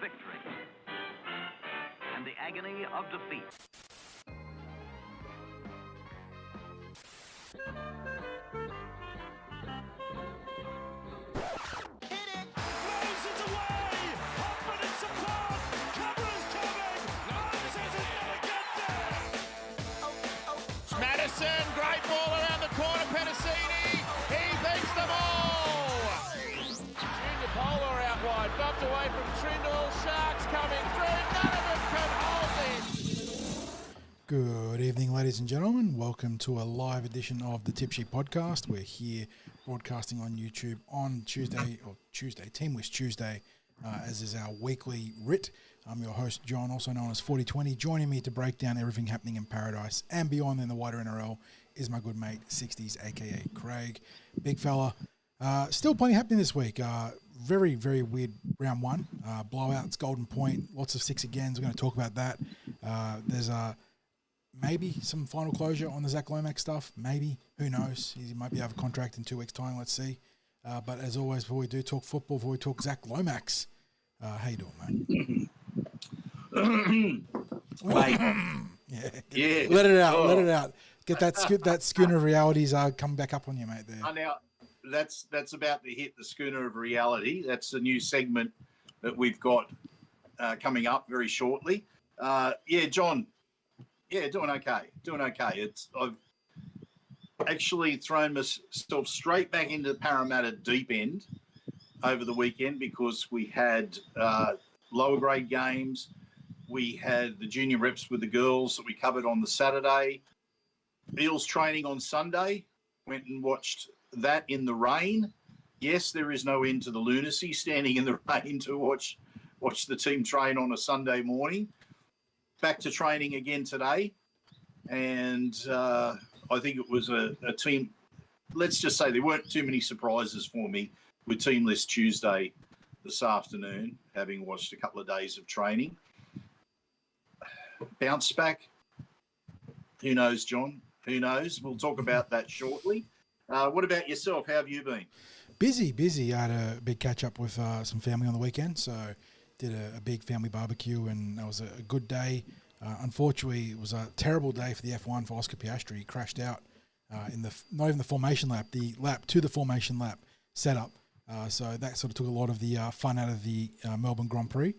victory and the agony of defeat. Madison, great ball around the corner, Penasini, he beats them all! Junior Polar out wide, bumped away from Trindle, Sharks coming through, none of them can hold this! Good evening, ladies and gentlemen. Welcome to a live edition of the Tip Sheet Podcast. We're here broadcasting on YouTube on Team Wish Tuesday, as is our weekly writ. I'm your host, John, also known as 4020. Joining me to break down everything happening in Paradise and beyond in the wider NRL is my good mate, 60s, a.k.a. Craig. Big fella. Still plenty happening this week. Very, very weird round one. Blowouts, Golden Point, lots of six agains. We're going to talk about that. There's maybe some final closure on the Zac Lomax stuff. Maybe. Who knows? He might be out of contract in 2 weeks' time. Let's see. But as always, before we do talk football, before we talk Zac Lomax, how you doing, mate? Wait. Yeah. Let it out. Let it out. Get that schooner of realities coming back up on you, mate. There. Now that's about to hit the schooner of reality. That's a new segment that we've got coming up very shortly. John. Yeah, doing okay. I've actually thrown myself straight back into the Parramatta deep end over the weekend because we had lower grade games. We had the junior reps with the girls that we covered on the Saturday. Eels training on Sunday. Went and watched that in the rain. Yes, there is no end to the lunacy standing in the rain to watch the team train on a Sunday morning. Back to training again today. And I think it was a team. Let's just say there weren't too many surprises for me with Team List Tuesday this afternoon, having watched a couple of days of training. Bounce back. Who knows, John? Who knows? We'll talk about that shortly. What about yourself? How have you been? Busy. I had a big catch-up with some family on the weekend, so did a big family barbecue, and that was a good day. Unfortunately, it was a terrible day for the F1 for Oscar Piastri. He crashed out in not even the formation lap, the lap to the formation lap setup. So that sort of took a lot of the fun out of the Melbourne Grand Prix.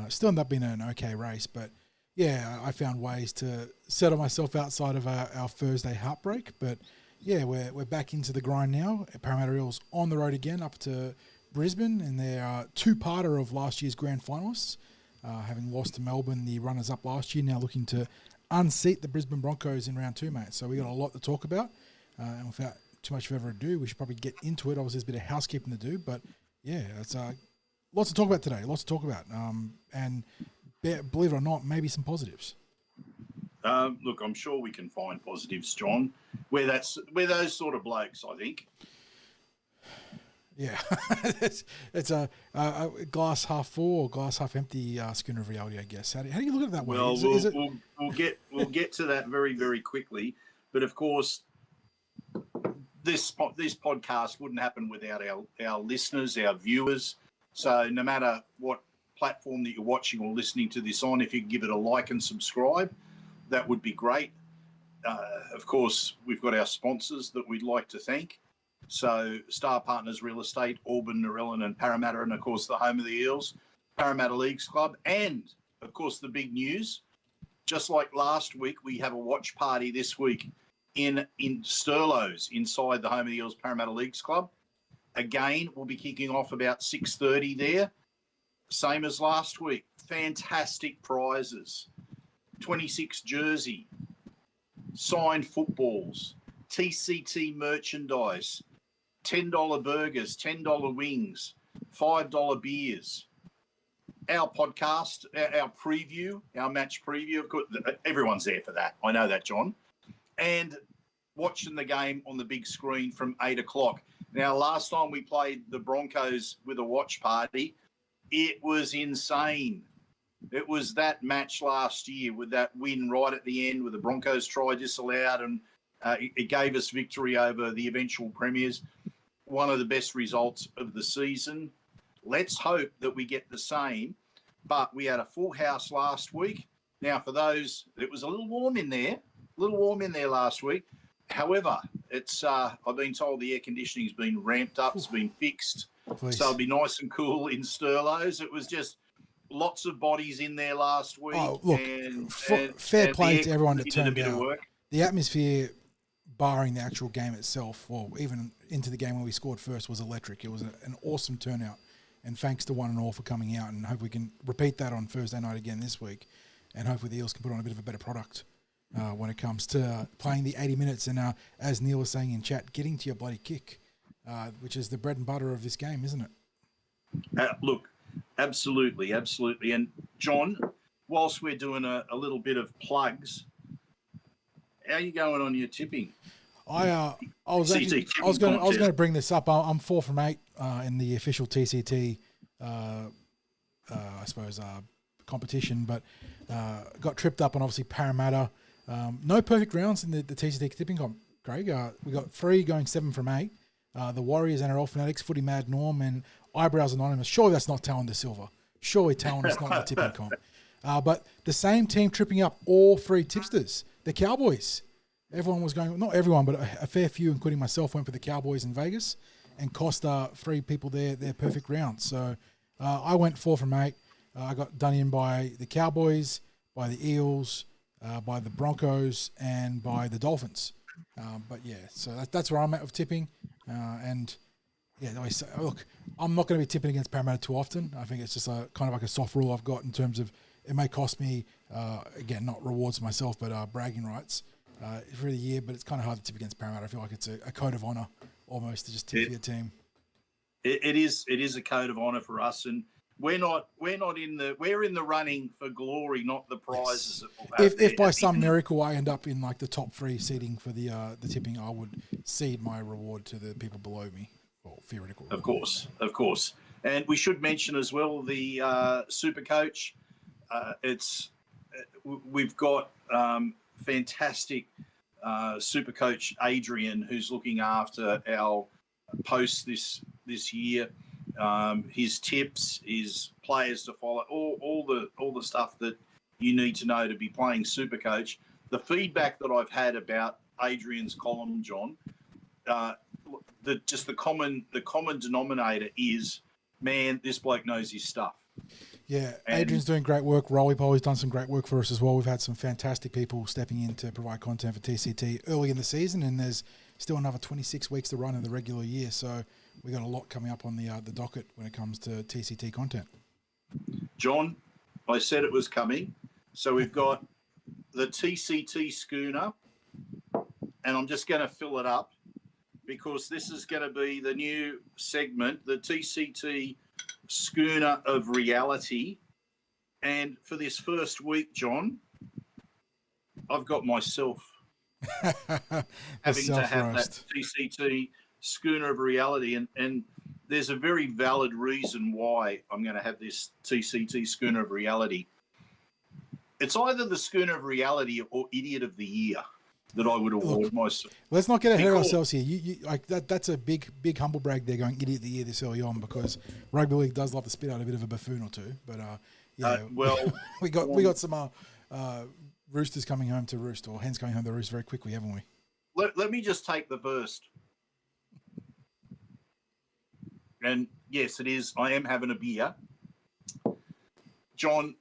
Still ended up being an okay race, but yeah, I found ways to settle myself outside of our Thursday heartbreak. But yeah, we're back into the grind now. Parramatta Eels on the road again up to Brisbane, and they're two-parter of last year's grand finalists, having lost to Melbourne, the runners-up last year, now looking to unseat the Brisbane Broncos in round 2, mate. So we got a lot to talk about, and without too much further ado, we should probably get into it. Obviously, there's a bit of housekeeping to do, but yeah, it's lots to talk about today. Lots to talk about, and believe it or not, maybe some positives. Look, I'm sure we can find positives, John. We're those sort of blokes, I think. Yeah, it's a glass half full or glass half empty schooner of reality, I guess. How do you look at it that way? Well, we'll get to that very, very quickly. But of course, this podcast wouldn't happen without our listeners, our viewers. So no matter what platform that you're watching or listening to this on, if you give it a like and subscribe, that would be great. Of course, we've got our sponsors that we'd like to thank. So Star Partners Real Estate, Auburn, Narellan and Parramatta, and of course the home of the Eels, Parramatta Leagues Club, and of course the big news, just like last week, we have a watch party this week in Sturlo's inside the home of the Eels, Parramatta Leagues Club. Again, we'll be kicking off about 6:30 there. Same as last week. Fantastic prizes. 26 jersey, signed footballs, TCT merchandise, $10 burgers, $10 wings, $5 beers. Our podcast, our preview, our match preview, of course, everyone's there for that. I know that, John. And watching the game on the big screen from 8 o'clock. Now, last time we played the Broncos with a watch party, it was insane. It was that match last year with that win right at the end with the Broncos try disallowed, and it gave us victory over the eventual premiers. One of the best results of the season. Let's hope that we get the same but we had a full house last week. Now, for those, it was a little warm in there last week. However, it's I've been told the air conditioning's been ramped up, it's been fixed, Please. so it'll be nice and cool in Sturlos. It was just lots of bodies in there last week. Oh, look, fair play to everyone that turned out. The atmosphere, barring the actual game itself, or even into the game when we scored first, was electric. It was an awesome turnout, and thanks to one and all for coming out, and hope we can repeat that on Thursday night again this week, and hopefully the Eels can put on a bit of a better product when it comes to playing the 80 minutes and, as Neil was saying in chat, getting to your bloody kick, which is the bread and butter of this game, isn't it? Look, absolutely. And John, whilst we're doing a little bit of plugs, how are you going on your tipping? I was going to bring this up. I'm 4 from 8 in the official TCT, I suppose, competition, but got tripped up on obviously Parramatta. No perfect rounds in the TCT tipping comp, Craig. We got 3 going 7 from 8. The Warriors, NRL Fanatics, Footy Mad Norm, and Eyebrows Anonymous. Surely that's not Talon Da Silva. Surely Talon is not the tipping comp. But the same team tripping up all 3 tipsters, the Cowboys. Everyone was going, not everyone, but a fair few, including myself, went for the Cowboys in Vegas and cost 3 people their perfect round. So I went 4 from 8. I got done in by the Cowboys, by the Eels, by the Broncos, and by the Dolphins. But yeah, so that's where I'm at with tipping. And yeah, look, I'm not going to be tipping against Parramatta too often. I think it's just kind of like a soft rule I've got in terms of it may cost me, again, not rewards for myself, but bragging rights for the year. But it's kind of hard to tip against Parramatta. I feel like it's a code of honour almost to just tip for your team. It is a code of honour for us, and we're in the running for glory, not the prizes. Yes. That we'll have if by some miracle I end up in like the top 3 seeding for the tipping, I would cede my reward to the people below me. Well, theoretical. Of course. And we should mention as well the Super Coach. We've got fantastic Super Coach Adrian, who's looking after our posts this year. His tips, his players to follow, all the stuff that you need to know to be playing Super Coach. The feedback that I've had about Adrian's column, John, the common denominator is, man, this bloke knows his stuff. Yeah, Adrian's doing great work. Rolly Polly's done some great work for us as well. We've had some fantastic people stepping in to provide content for TCT early in the season, and there's still another 26 weeks to run in the regular year. So we got a lot coming up on the docket when it comes to TCT content. John, I said it was coming. So we've got the TCT schooner, and I'm just going to fill it up because this is going to be the new segment, the TCT schooner of reality. And for this first week, John, I've got myself having to have that TCT schooner of reality, and there's a very valid reason why I'm going to have this TCT schooner of reality. It's either the schooner of reality or idiot of the year that I would award myself. Let's not get ahead of ourselves here. You like that's a big humble brag there, going idiot of the year this early on, because rugby league does love to spit out a bit of a buffoon or two. But we got some roosters coming home to roost, or hens coming home to roost very quickly, haven't we? Let me just take the burst. And yes, it is. I am having a beer. John,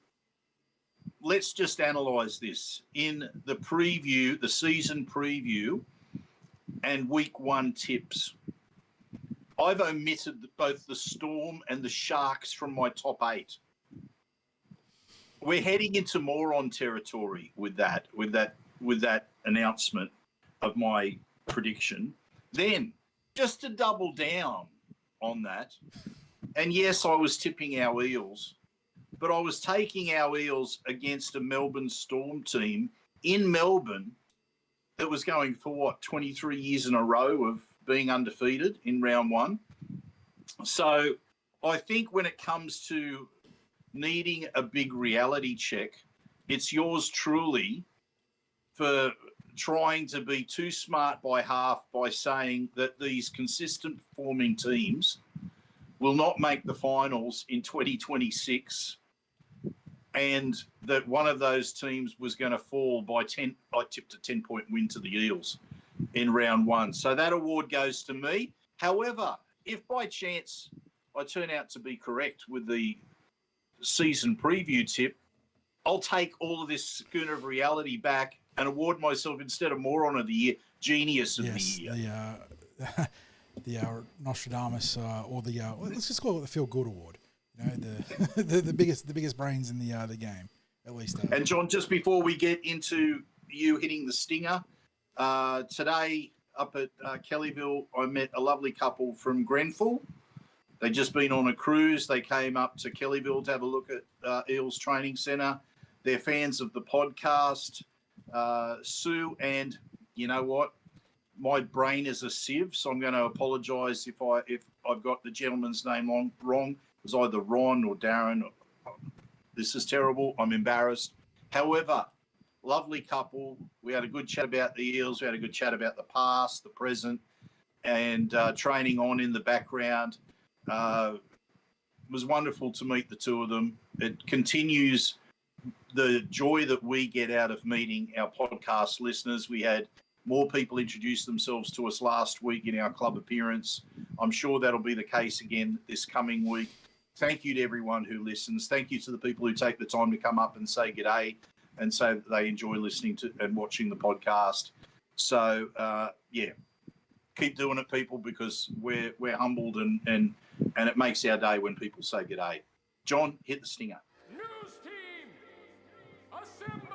let's just analyse this. In the preview, the season preview and week 1 tips, I've omitted both the Storm and the Sharks from my top 8. We're heading into moron territory with that announcement of my prediction. Then, just to double down on that, and yes, I was tipping our Eels, but I was taking our Eels against a Melbourne Storm team in Melbourne that was going for 23 years in a row of being undefeated in round 1. So I think when it comes to needing a big reality check, it's yours truly for trying to be too smart by half by saying that these consistent performing teams will not make the finals in 2026 and that one of those teams was going to fall by 10. I tipped a 10-point win to the Eels in round one. So that award goes to me. However, if by chance I turn out to be correct with the season preview tip, I'll take all of this schooner of reality back and award myself, instead of moron of the year, genius of the year. The Nostradamus or the let's just call it the Feel Good Award. You know, the biggest brains in the game, at least. And John, just before we get into you hitting the stinger, today up at Kellyville, I met a lovely couple from Grenfell. They'd just been on a cruise. They came up to Kellyville to have a look at Eels Training Centre. They're fans of the podcast, Sue, and you know what? My brain is a sieve, so I'm going to apologise if I've got the gentleman's name wrong. It was either Ron or Darren. This is terrible. I'm embarrassed. However, lovely couple. We had a good chat about the Eels. We had a good chat about the past, the present, and training on in the background. It was wonderful to meet the two of them. It continues the joy that we get out of meeting our podcast listeners. We had more people introduce themselves to us last week in our club appearance. I'm sure that'll be the case again this coming week. Thank you to everyone who listens. Thank you to the people who take the time to come up and say g'day and say that they enjoy listening to and watching the podcast. So, keep doing it, people, because we're humbled and it makes our day when people say g'day. John, hit the stinger. News team, assemble!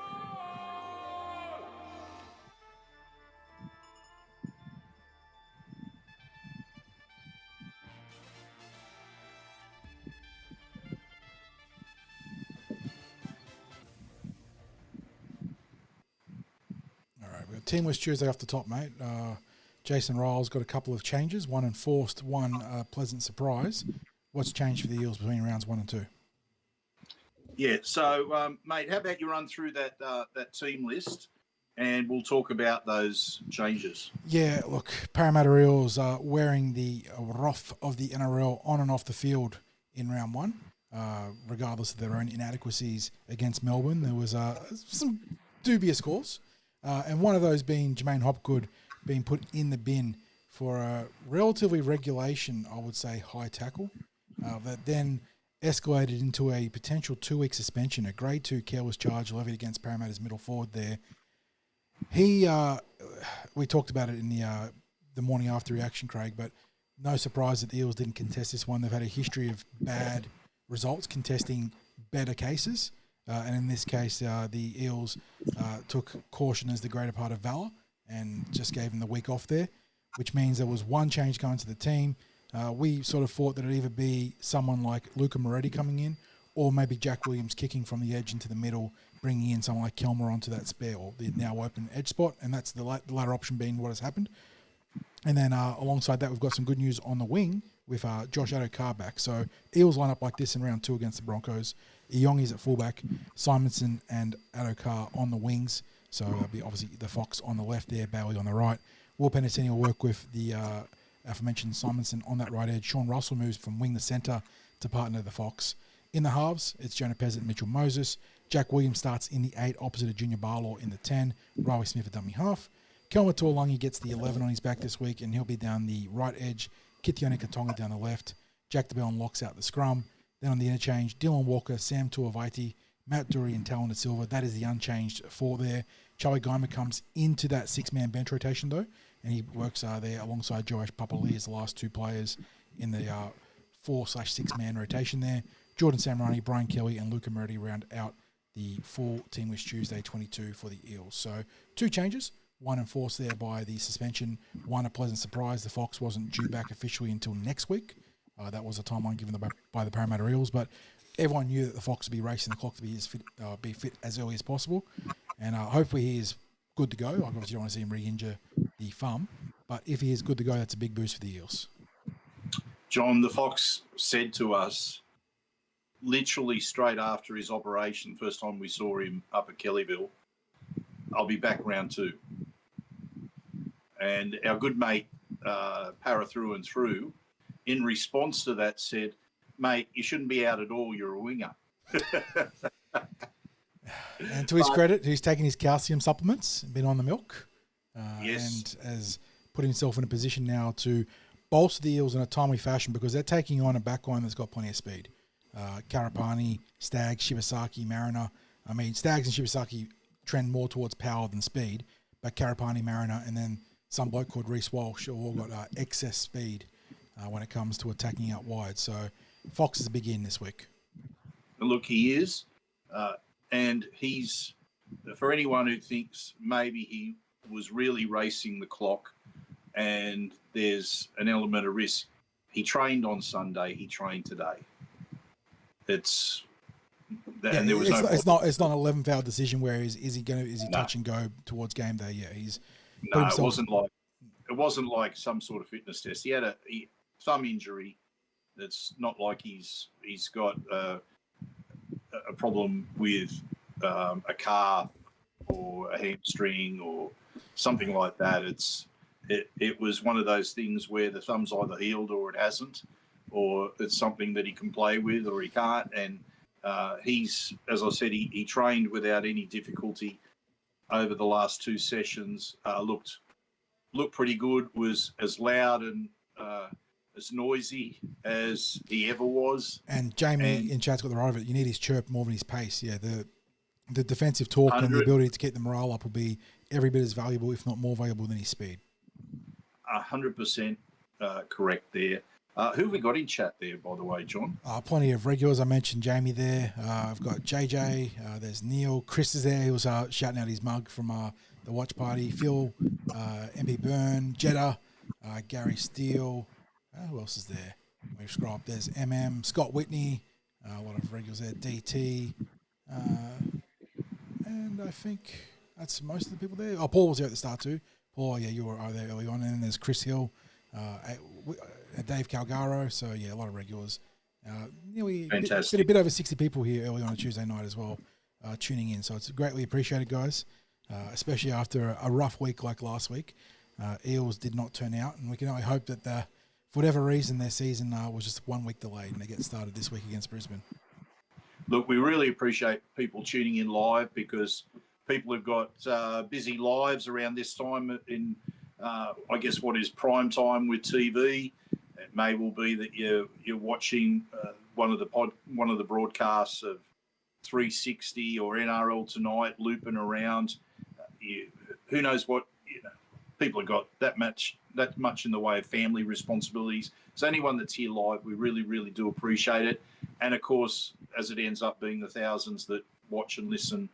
All right, we've got Team West Tuesday off the top, mate. Jason Ryle's got a couple of changes, one enforced, one pleasant surprise. What's changed for the Eels between rounds 1 and 2? Yeah, so, mate, how about you run through that team list and we'll talk about those changes. Yeah, look, Parramatta Eels are wearing the wrath of the NRL on and off the field in round 1, regardless of their own inadequacies against Melbourne. There was some dubious calls, and one of those being J'maine Hopgood being put in the bin for a relatively regulation, I would say, high tackle, that then escalated into a potential 2-week suspension, a grade 2 careless charge levied against Parramatta's middle forward there. We talked about it in the morning after reaction, Craig, but no surprise that the Eels didn't contest this one. They've had a history of bad results contesting better cases, and in this case, the Eels took caution as the greater part of valour and just gave them the week off there, which means there was one change going to the team. We sort of thought that it'd either be someone like Luca Moretti coming in or maybe Jack Williams kicking from the edge into the middle, bringing in someone like Kelmer onto that spare or the now open edge spot, and that's the latter option being what has happened. And then alongside that, we've got some good news on the wing with Josh Adokar back. So Eels line up like this in round 2 against the Broncos. Iyongi's at fullback, Simonson and Adokar on the wings. So that'll be obviously the Foxx on the left there, Bailey on the right. Will Penasini will work with the aforementioned Simonson on that right edge. Sean Russell moves from wing to centre to partner the Foxx. In the halves, it's Jonah Pezzett and Mitchell Moses. Jack Williams starts in the 8 opposite of Junior Barlaw in the 10. Riley Smith at dummy half. Kelma Tuolangi gets the 11 on his back this week, and he'll be down the right edge. Kitione Katonga down the left. Jack DeBellin locks out the scrum. Then on the interchange, Dylan Walker, Sam Tuavaiti, Matt Dury and Talon De Silva. That is the unchanged 4 there. Charlie Geimer comes into that 6-man bench rotation, though, and he works there alongside Joash Papali as the last 2 players in the 4/6-man rotation there. Jordan Samrani, Brian Kelly, and Luca Moretti round out the full Team Wish Tuesday 22 for the Eels. So 2 changes, 1 enforced there by the suspension, 1 a pleasant surprise. The Foxx wasn't due back officially until next week. That was a timeline given by the Parramatta Eels, but everyone knew that the Foxx would be racing the clock to be fit as early as possible, and hopefully he is good to go. I obviously don't want to see him re-injure the thumb, but if he is good to go, that's a big boost for the Eels. John, the Foxx said to us, literally straight after his operation, first time we saw him up at Kellyville, I'll be back round 2. And our good mate, Para Through and Through, in response to that said, mate, you shouldn't be out at all, you're a winger. And to his credit, he's taken his calcium supplements, been on the milk, Yes. and has put himself in a position now to bolster the Eels in a timely fashion because they're taking on a backline that's got plenty of speed. Karapani, Staggs, Shibasaki, Mariner. I mean, Staggs and Shibasaki trend more towards power than speed, but Karapani, Mariner, and then some bloke called Reece Walsh have all got excess speed when it comes to attacking out wide. So Foxx is a big in this week. Look, he is. And he's, for anyone who thinks maybe he was really racing the clock and there's an element of risk, he trained on Sunday, he trained today. It's and there was it's not an 11th hour decision where is he touch and go towards game day. Yeah, he's it wasn't like some sort of fitness test. He had some injury. It's not like he's got a problem with a calf or a hamstring or something like that. It was one of those things where the thumb's either healed or it hasn't, or it's something that he can play with or he can't. And he's, as I said, he trained without any difficulty over the last two sessions. Looked pretty good. Was as loud and as noisy as he ever was. And Jamie in chat's got the right of it. You need his chirp more than his pace. Yeah, the defensive talk and the ability to keep the morale up will be every bit as valuable, if not more valuable, than his speed. 100% correct there. Who have we got in chat there, by the way, John? Plenty of regulars. I mentioned Jamie there. I've got JJ. There's Neil. Chris is there. He was shouting out his mug from the watch party. Phil, MP Byrne, Jeddah, Gary Steele. Who else is there? We've scrolled up. There's MM, Scott Whitney. A lot of regulars there. DT. And I think that's most of the people there. Oh, Paul was there at the start too. Paul, yeah, you were there early on. And then there's Chris Hill. Dave Calgaro, so yeah, a lot of regulars. Fantastic. A bit over 60 people here early on a Tuesday night as well, tuning in. So it's greatly appreciated, guys, especially after a rough week like last week. Eels did not turn out, and we can only hope that for whatever reason their season was just 1 week delayed and they get started this week against Brisbane. Look, we really appreciate people tuning in live because people have got busy lives around this time in I guess what is prime time with TV. It may well be that you're watching one of the broadcasts of 360 or NRL Tonight looping around. Who knows what people have got that much in the way of family responsibilities. So anyone that's here live, we really, really do appreciate it. And of course, as it ends up being the thousands that watch and listen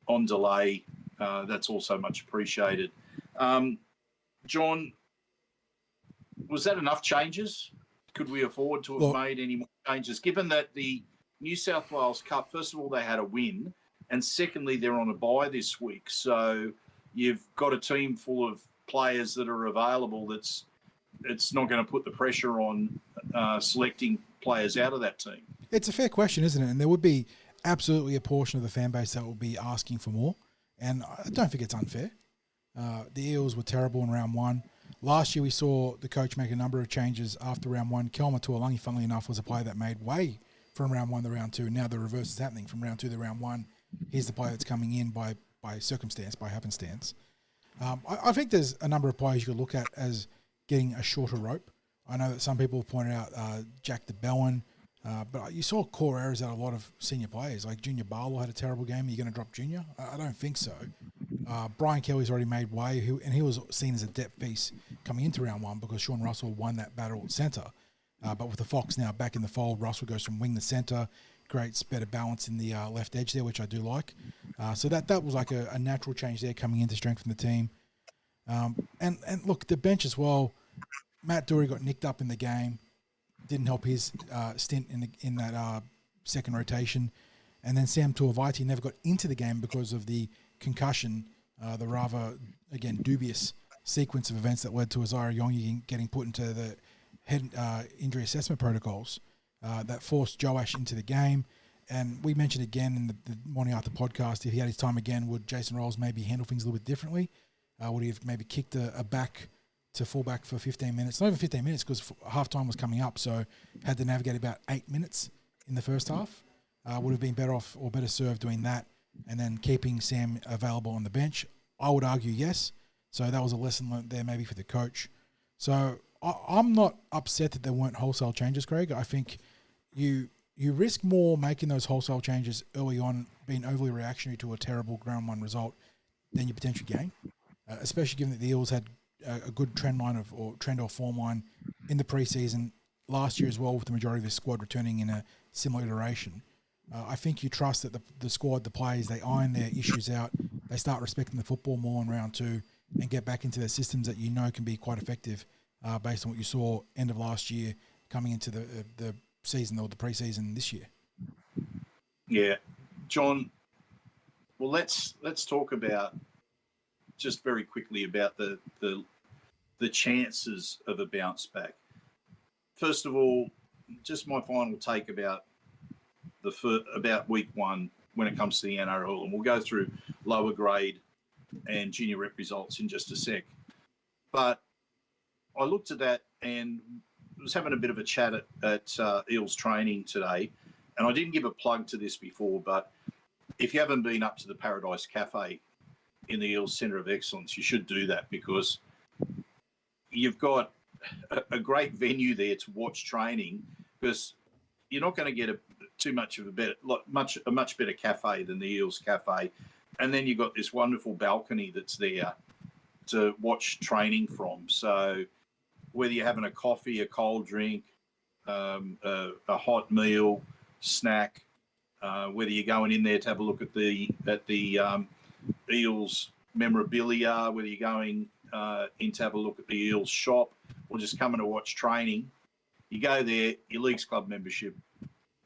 on delay, that's also much appreciated. John, was that enough changes? Could we afford to have made any more changes? Given that the New South Wales Cup, first of all, they had a win, and secondly, they're on a bye this week. So you've got a team full of players that are available it's not going to put the pressure on selecting players out of that team. It's a fair question, isn't it? And there would be absolutely a portion of the fan base that will be asking for more. And I don't think it's unfair. The Eels were terrible in round one. Last year we saw the coach make a number of changes after round one. Kelma Tuolangi, funnily enough, was a player that made way from round one to round two. Now the reverse is happening from round two to round one. He's the player that's coming in by circumstance, by happenstance. I think there's a number of players you could look at as getting a shorter rope. I know that some people have pointed out Jack de Belin, but you saw core errors out of a lot of senior players. Like Junior Barlow had a terrible game. Are you going to drop Junior? I don't think so. Brian Kelly's already made way, and he was seen as a depth piece coming into round one because Sean Russell won that battle at centre. But with the Fox now back in the fold, Russell goes from wing to centre, creates better balance in the left edge there, which I do like. So that was like a natural change there coming in to strengthen the team. And look, the bench as well. Matt Dury got nicked up in the game, didn't help his stint in that second rotation. And then Sam Tuivasa never got into the game because of the concussion, the rather, again, dubious sequence of events that led to Azara Yongi getting put into the head injury assessment protocols that forced Joash into the game. And we mentioned again in the morning after podcast, if he had his time again, would Jason Rolls maybe handle things a little bit differently? Would he have maybe kicked a back to fullback for 15 minutes? Not even 15 minutes because half-time was coming up, so had to navigate about 8 minutes in the first half. would have been better off or better served doing that and then keeping Sam available on the bench? I would argue yes. So that was a lesson learned there maybe for the coach. So I'm not upset that there weren't wholesale changes, Craig. I think you risk more making those wholesale changes early on, being overly reactionary to a terrible ground one result than you potentially gain, especially given that the Eels had a good trend or form line in the preseason last year as well, with the majority of the squad returning in a similar iteration. I think you trust that the squad, the players, they iron their issues out, they start respecting the football more in round 2 and get back into their systems that you know can be quite effective based on what you saw end of last year coming into the season or the preseason this year. Yeah. John, well, let's talk about just very quickly about the chances of a bounce back. First of all, just my final take about week 1 when it comes to the NRL, and we'll go through lower grade and junior rep results in just a sec. But I looked at that and was having a bit of a chat at Eels training today, and I didn't give a plug to this before, but if you haven't been up to the Paradise Cafe in the Eels Centre of Excellence, you should do that, because you've got a great venue there to watch training, because you're not going to get a much better cafe than the Eels Cafe. And then you've got this wonderful balcony that's there to watch training from. So whether you're having a coffee, a cold drink, a hot meal, snack, whether you're going in there to have a look at the Eels memorabilia, whether you're going in to have a look at the Eels shop, or just coming to watch training, you go there, your Leagues Club membership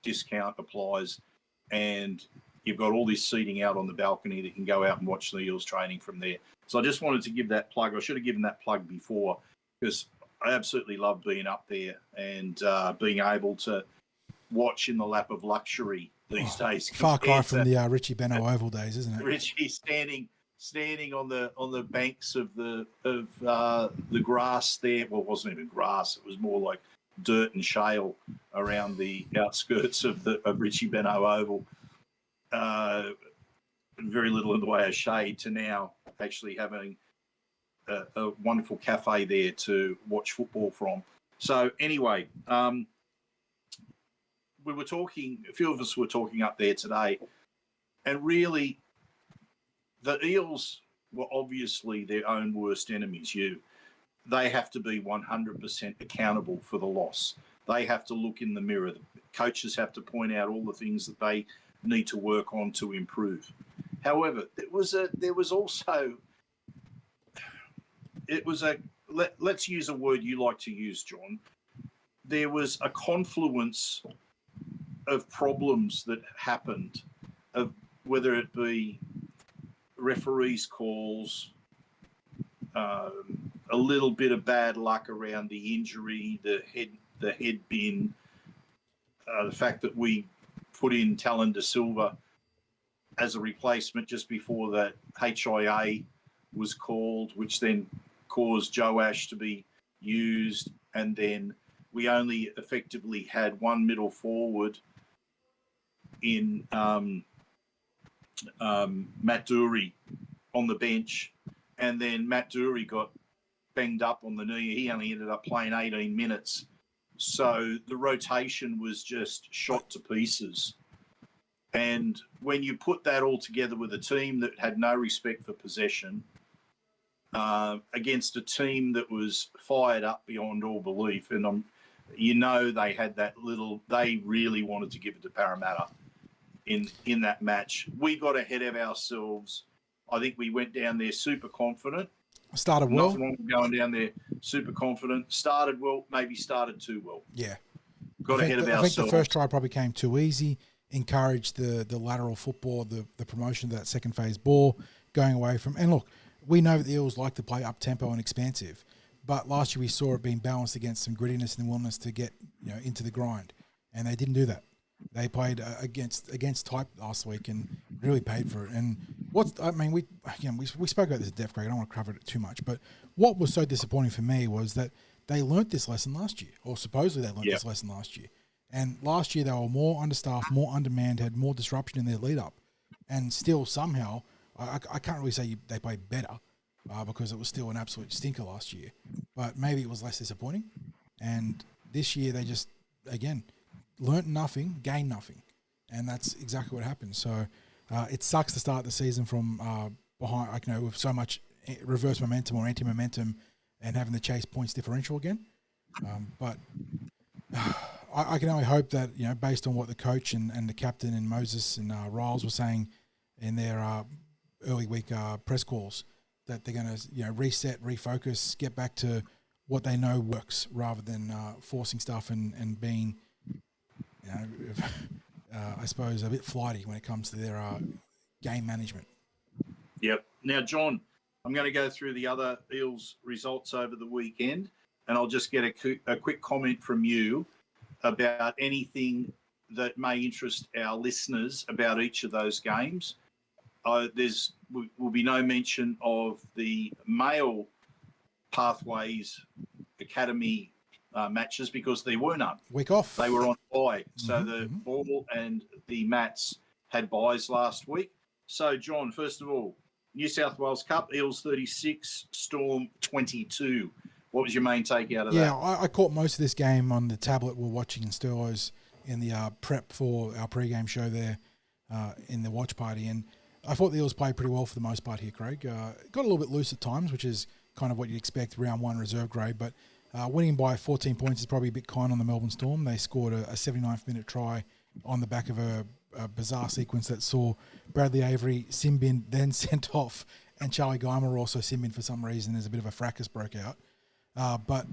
discount applies, and you've got all this seating out on the balcony that you can go out and watch the Eels training from there. So I just wanted to give that plug. I should have given that plug before, because I absolutely love being up there and being able to watch in the lap of luxury these days. Far cry from the Richie Beno Oval days, isn't it? Richie standing on the banks of the grass there. Well, it wasn't even grass; it was more like dirt and shale around the outskirts of Richie Beno Oval. Very little in the way of shade, to now actually having a wonderful cafe there to watch football from. So anyway, we were talking, a few of us were talking up there today, and really the Eels were obviously their own worst enemies. They have to be 100% accountable for the loss. They have to look in the mirror. The coaches have to point out all the things that they need to work on to improve. However, let's use a word you like to use, John. There was a confluence of problems that happened, of whether it be referees' calls, a little bit of bad luck around the injury, the head bin, the fact that we put in Talon De Silva as a replacement just before that HIA was called, which then caused Joe Ash to be used, and then we only effectively had one middle forward in Matt Dury on the bench, and then Matt Dury got banged up on the knee. He only ended up playing 18 minutes. So the rotation was just shot to pieces. And when you put that all together with a team that had no respect for possession, against a team that was fired up beyond all belief, and they had they really wanted to give it to Parramatta in that match. We got ahead of ourselves. I think we went down there super confident. Started well. Nothing wrong with going down there super confident. Started well, maybe started too well. Yeah. Got ahead of ourselves. I think the first try probably came too easy, encouraged the lateral football, the promotion of that second phase ball, going away from... And look, we know that the Eels like to play up-tempo and expansive, but last year we saw it being balanced against some grittiness and willingness to get into the grind, and they didn't do that. They played against type last week and really paid for it. And we spoke about this at depth, Greg. I don't want to cover it too much, but what was so disappointing for me was that they learnt this lesson last year, or supposedly they learnt this lesson last year. And last year they were more understaffed, more undermanned, had more disruption in their lead up, and still somehow I can't really say they played better because it was still an absolute stinker last year, but maybe it was less disappointing. And this year they just again learnt nothing, gained nothing, and that's exactly what happened. So it sucks to start the season from behind, with so much reverse momentum or anti-momentum and having to chase points differential again. But I can only hope that, based on what the coach and the captain and Moses and Riles were saying in their early week press calls, that they're going to reset, refocus, get back to what they know works rather than forcing stuff and being, I suppose, a bit flighty when it comes to their game management. Yep. Now, John, I'm going to go through the other Eels results over the weekend, and I'll just get a quick comment from you about anything that may interest our listeners about each of those games. Will be no mention of the male Pathways Academy matches because there were none. Week off. They were on bye. So the Ball and the Mats had byes last week. So, John, first of all, New South Wales Cup, Eels 36, Storm 22. What was your main take out of that? Yeah, I caught most of this game on the tablet we're watching in Sturlo's in the prep for our pre-game show there in the watch party. And I thought the Eels played pretty well for the most part here, Craig. Got a little bit loose at times, which is kind of what you'd expect, round one reserve grade. But winning by 14 points is probably a bit kind on the Melbourne Storm. They scored a 79th minute try on the back of a bizarre sequence that saw Bradley Avery, Simbin, then sent off, and Charlie Geimer also Simbin for some reason. There's a bit of a fracas broke out. But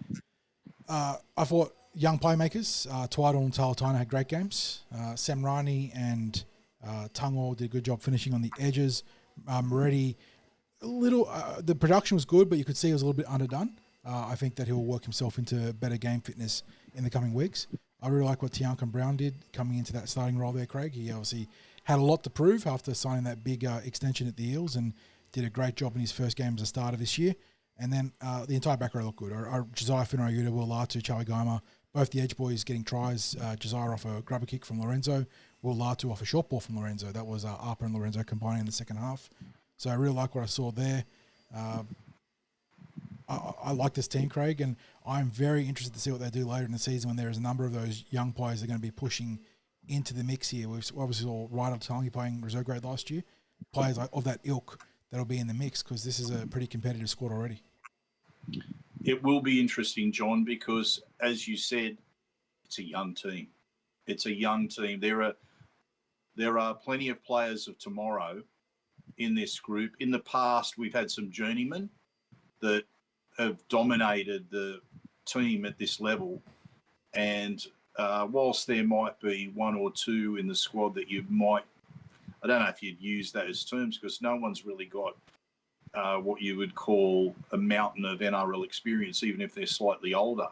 I thought young playmakers, Twaddle and Talatana had great games. Samrani and Tungor did a good job finishing on the edges. Moretti, the production was good, but you could see it was a little bit underdone. I think that he'll work himself into better game fitness in the coming weeks. I really like what Tiankan Brown did coming into that starting role there, Craig. He obviously had a lot to prove after signing that big extension at the Eels and did a great job in his first game as a starter this year. And then the entire back row looked good. Josiah Finarayuta, Will Latu, Charlie Geimer, both the edge boys getting tries. Josiah off a grubber kick from Lorenzo, Will Latu off a short ball from Lorenzo. That was Arpa and Lorenzo combining in the second half. So I really like what I saw there. I like this team, Craig, and I'm very interested to see what they do later in the season when there is a number of those young players that are going to be pushing into the mix here. We've obviously saw Ryder Talangi playing reserve grade last year. Players of that ilk that'll be in the mix because this is a pretty competitive squad already. It will be interesting, John, because as you said, it's a young team. It's a young team. There are plenty of players of tomorrow in this group. In the past, we've had some journeymen that have dominated the team at this level. And whilst there might be one or two in the squad that you might, I don't know if you'd use those terms because no one's really got what you would call a mountain of NRL experience, even if they're slightly older.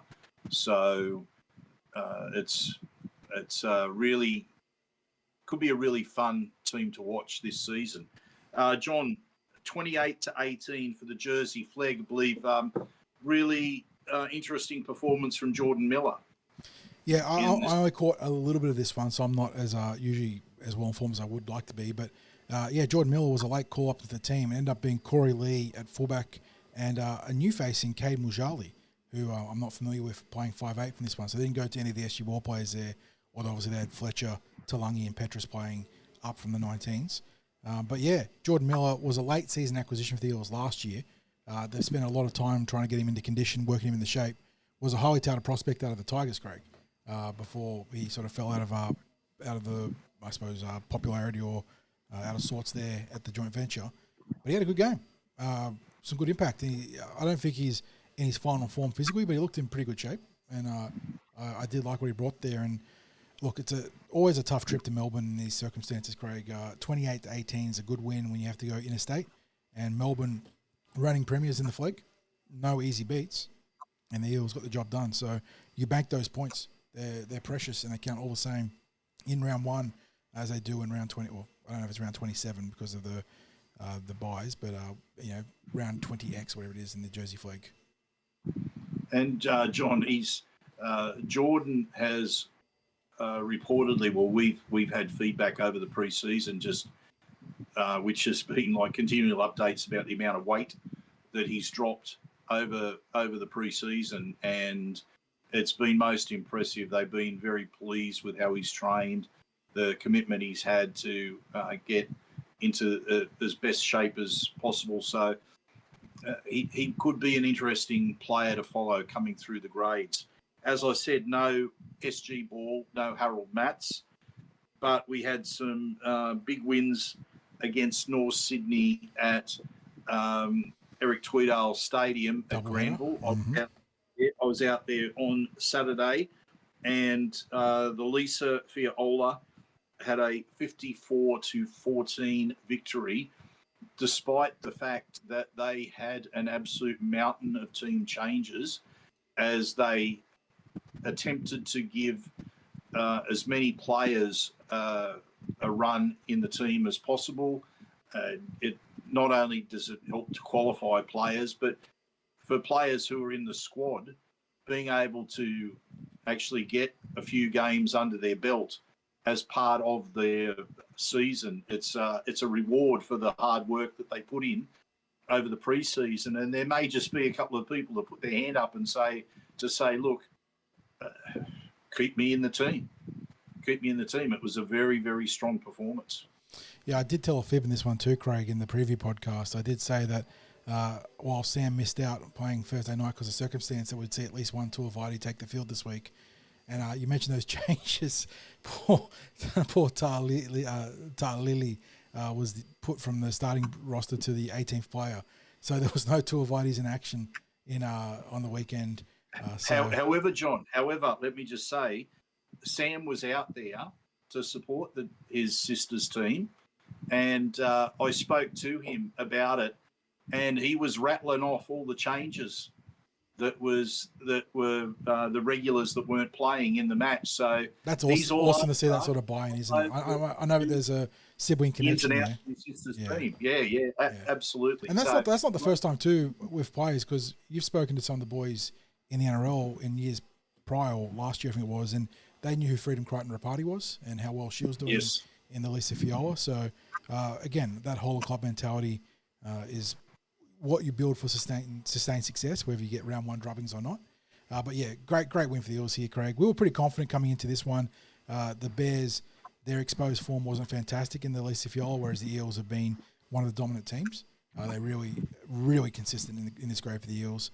So it's really could be a really fun team to watch this season. John, 28-18 for the Jersey Flag, I believe. Really interesting performance from Jordan Miller. Yeah, I only caught a little bit of this one, so I'm not as usually as well informed as I would like to be. But Jordan Miller was a late call up to the team. It ended up being Corey Lee at fullback and a new face in Cade Mujali, who I'm not familiar with, playing 5'8" from this one. So they didn't go to any of the SG Ball players there, although obviously they had Fletcher, Talangi and Petrus playing up from the 19s. But Jordan Miller was a late season acquisition for the Eels last year. They've spent a lot of time trying to get him into condition, working him into shape. Was a highly touted prospect out of the Tigers, Craig, before he sort of fell out of the I suppose popularity or out of sorts there at the joint venture. But he had a good game, some good impact. I don't think he's in his final form physically, but he looked in pretty good shape, and I did like what he brought there. And look, it's always a tough trip to Melbourne in these circumstances, Craig. 28-18 is a good win when you have to go interstate. And Melbourne, running premiers in the flag, no easy beats. And the Eels got the job done. So you bank those points. They're precious and they count all the same in round one as they do in round 20. Well, I don't know if it's round 27 because of the buys, but round 20X, whatever it is in the Jersey flag. And John, Jordan has reportedly, well, we've had feedback over the pre-season, just which has been like continual updates about the amount of weight that he's dropped over the pre-season, and it's been most impressive. They've been very pleased with how he's trained, the commitment he's had to get into as best shape as possible. So he could be an interesting player to follow coming through the grades. As I said, no SG Ball, no Harold Matts, but we had some big wins against North Sydney at Eric Tweedale Stadium at Granville. I was out there on Saturday, and the Lisa Fiaola had a 54-14 victory, despite the fact that they had an absolute mountain of team changes as they attempted to give as many players a run in the team as possible. It not only does it help to qualify players, but for players who are in the squad, being able to actually get a few games under their belt as part of their season, it's a reward for the hard work that they put in over the pre-season. And there may just be a couple of people that put their hand up and say, look, keep me in the team. Keep me in the team. It was a very, very strong performance. Yeah, I did tell a fib in this one too, Craig, in the preview podcast. I did say that while Sam missed out on playing Thursday night because of circumstance, that we'd see at least one Tuivasa take the field this week. And you mentioned those changes. Poor Lily was put from the starting roster to the 18th player. So there was no Tuivasa in action on the weekend. However, John, let me just say, Sam was out there to support his sister's team, and I spoke to him about it, and he was rattling off all the changes that were the regulars that weren't playing in the match. So that's awesome to see that sort of buy-in, isn't it? I know that there's a sibling connection there. His sister's team. Yeah, absolutely. And that's not the first time too with players, because you've spoken to some of the boys in the NRL in years prior, or last year I think it was, and they knew who Freedom Crichton Rapati was and how well she was doing in the Lisa Fiala. So, again, that whole club mentality is what you build for sustained success, whether you get round one drubbings or not. But, yeah, great win for the Eels here, Craig. We were pretty confident coming into this one. The Bears, their exposed form wasn't fantastic in the Lisa Fiala, whereas the Eels have been one of the dominant teams. They're really, really consistent in this grade for the Eels.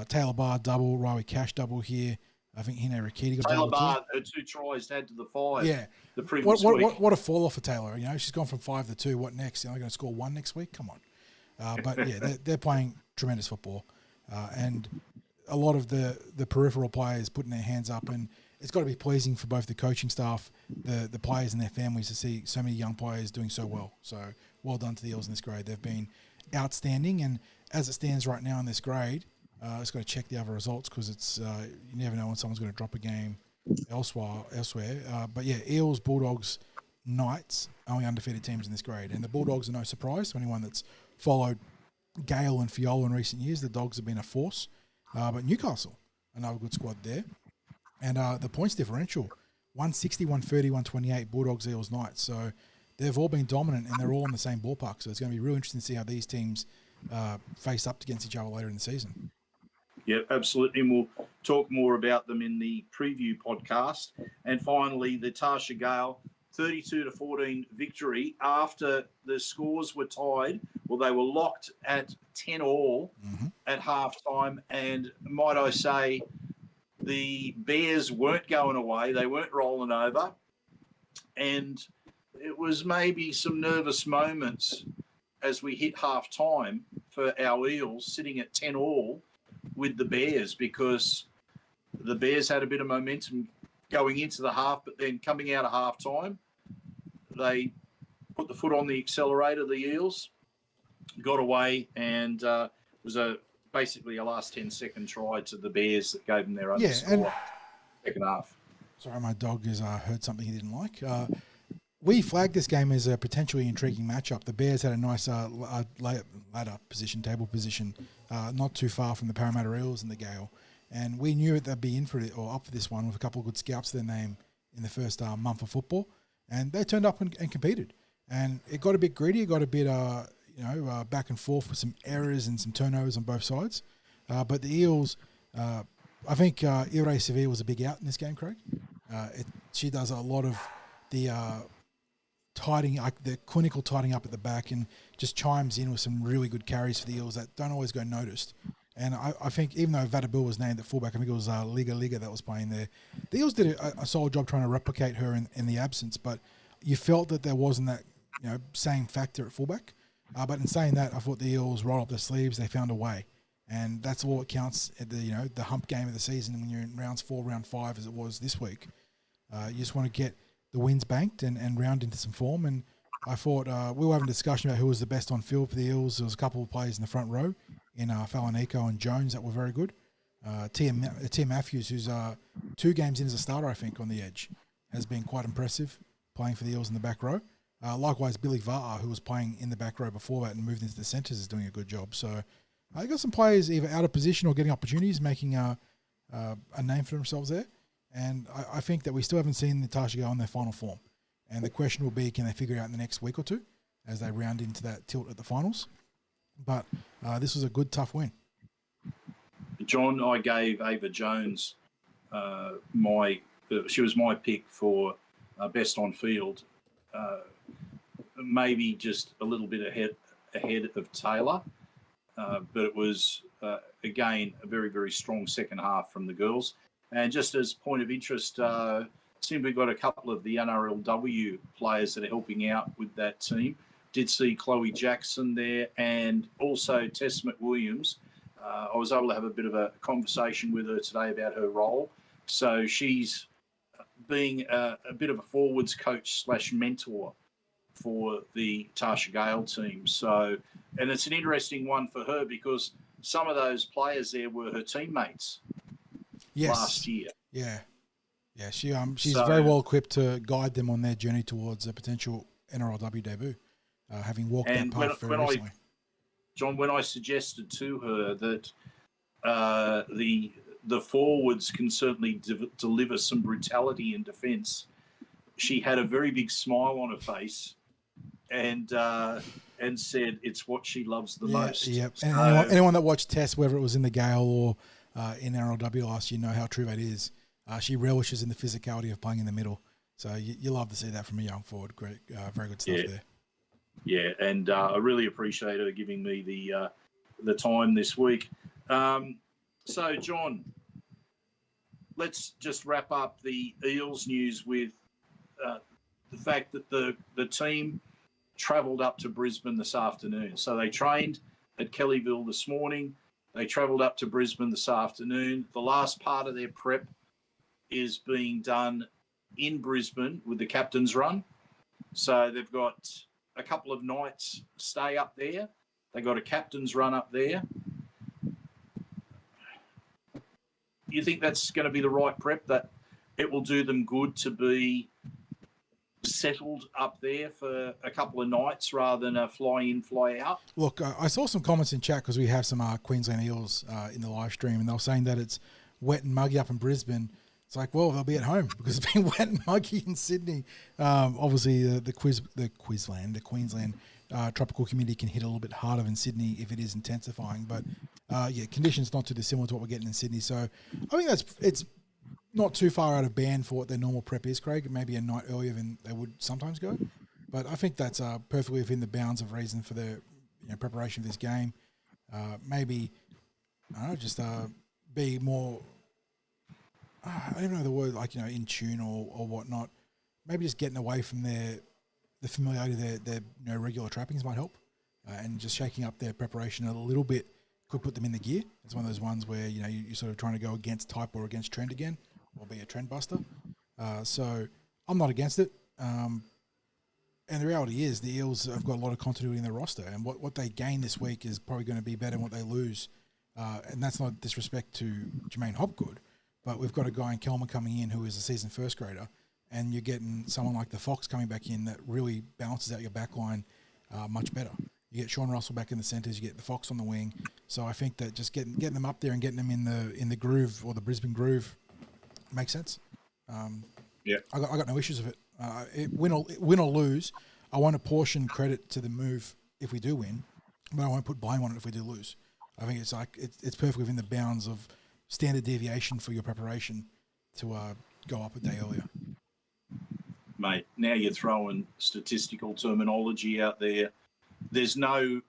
Taylor Barr double, Riley Cash double here. I think Hine Rakiti got Taylor Barr, her 2 tries to add to the 5. Yeah. The previous week. What a fall off for Taylor. You know, she's gone from 5 to 2. What next? They're only going to score 1 next week? Come on. But, yeah, they're playing tremendous football. And a lot of the peripheral players putting their hands up. And it's got to be pleasing for both the coaching staff, the players and their families to see so many young players doing so well. So, well done to the Eels in this grade. They've been outstanding. And as it stands right now in this grade, it's got to check the other results, because it's you never know when someone's going to drop a game elsewhere. But yeah, Eels, Bulldogs, Knights, only undefeated teams in this grade. And the Bulldogs are no surprise to anyone that's followed Gale and Fiala in recent years. The Dogs have been a force. But Newcastle, another good squad there. And the points differential, 160, 130, 128, Bulldogs, Eels, Knights. So they've all been dominant, and they're all in the same ballpark. So it's going to be real interesting to see how these teams face up against each other later in the season. Yeah, absolutely. And we'll talk more about them in the preview podcast. And finally, the Tarsha Gale 32-14 victory after the scores were tied. Well, they were locked at 10-all at halftime. And might I say, the Bears weren't going away. They weren't rolling over. And it was maybe some nervous moments as we hit halftime for our Eels, sitting at 10-all with the Bears, because the Bears had a bit of momentum going into the half, but then coming out of halftime, they put the foot on the accelerator, the Eels, got away, and was basically a last 10-second try to the Bears that gave them their own score second half. Sorry, my dog has heard something he didn't like. We flagged this game as a potentially intriguing matchup. The Bears had a nice ladder position, table position, not too far from the Parramatta Eels and the Gale. And we knew that they'd be in for it, or up for this one, with a couple of good scalps to their name in the first month of football, and they turned up and competed. And it got a bit gritty. It got a bit, back and forth with some errors and some turnovers on both sides. But the Eels, I think Ire Sevilla was a big out in this game, Craig. She does a lot of the the clinical tidying up at the back, and just chimes in with some really good carries for the Eels that don't always go noticed. And I think even though Vadabil was named at fullback, I think it was Liga that was playing there. The Eels did a solid job trying to replicate her in the absence, but you felt that there wasn't that same factor at fullback. But in saying that, I thought the Eels rolled up their sleeves. They found a way, and that's all that counts at the hump game of the season. When you're in rounds 4, round 5, as it was this week, you just want to get the wins banked and round into some form. And I thought we were having a discussion about who was the best on field for the Eels. There was a couple of players in the front row in Falanico and Jones that were very good. Tia Matthews, who's 2 games in as a starter, I think, on the edge, has been quite impressive playing for the Eels in the back row. Likewise, Billy Va'a, who was playing in the back row before that and moved into the centres, is doing a good job. So I got some players either out of position or getting opportunities, making a name for themselves there. And I think that we still haven't seen Natasha go on their final form. And the question will be, can they figure it out in the next week or two as they round into that tilt at the finals? But this was a good, tough win. John, I gave Ava Jones she was my pick for best on field. Maybe just a little bit ahead of Taylor, but it was again a very, very strong second half from the girls. And just as point of interest, seems we've got a couple of the NRLW players that are helping out with that team. Did see Chloe Jackson there, and also Tess McWilliams. I was able to have a bit of a conversation with her today about her role. So she's being a bit of a forwards coach / mentor for the Tasha Gale team. So, and it's an interesting one for her because some of those players there were her teammates last year. Yeah. She's very well equipped to guide them on their journey towards a potential NRLW debut, having walked that path very recently. John, when I suggested to her that the forwards can certainly deliver some brutality in defence, she had a very big smile on her face and said it's what she loves the most. Yeah, and anyone that watched Tess, whether it was in the Gale or in NRLW last year, know how true that is. She relishes in the physicality of playing in the middle. So you love to see that from a young forward. Great, very good stuff there. Yeah, and I really appreciate her giving me the time this week. So, John, let's just wrap up the Eels news with the fact that the team travelled up to Brisbane this afternoon. So they trained at Kellyville this morning. They travelled up to Brisbane this afternoon. The last part of their prep is being done in Brisbane with the captain's run. So they've got a couple of nights stay up there. They got a captain's run up there. You think that's going to be the right prep, that it will do them good to be settled up there for a couple of nights rather than a fly in, fly out? Look, I saw some comments in chat because we have some Queensland Eels in the live stream, and they were saying that it's wet and muggy up in Brisbane. It's like, well, they'll be at home because it's been wet and muggy in Sydney. Obviously, the Queensland tropical community can hit a little bit harder than Sydney if it is intensifying. But conditions not too dissimilar to what we're getting in Sydney. So I think it's not too far out of band for what their normal prep is, Craig. Maybe a night earlier than they would sometimes go. But I think that's perfectly within the bounds of reason for the preparation for this game. Maybe, I don't know, just be more... I don't know the word, in tune or whatnot. Maybe just getting away from the familiarity of their regular trappings might help, and just shaking up their preparation a little bit could put them in the gear. It's one of those ones where you're sort of trying to go against type or against trend again, or be a trend buster. So I'm not against it. And the reality is the Eels have got a lot of continuity in their roster, and what they gain this week is probably going to be better than what they lose. And that's not disrespect to J'maine Hopgood. But we've got a guy in Kelman coming in who is a seasoned first grader, and you're getting someone like the Foxx coming back in that really balances out your back line much better. You get Sean Russell back in the centres, you get the Foxx on the wing. So I think that just getting them up there and getting them in the groove or the Brisbane groove makes sense. Yeah. I got no issues with it. Win or lose, I want to portion credit to the move if we do win, but I won't put blame on it if we do lose. I think it's like it's perfect within the bounds of standard deviation for your preparation to go up a day earlier. Mate, now you're throwing statistical terminology out there. There's no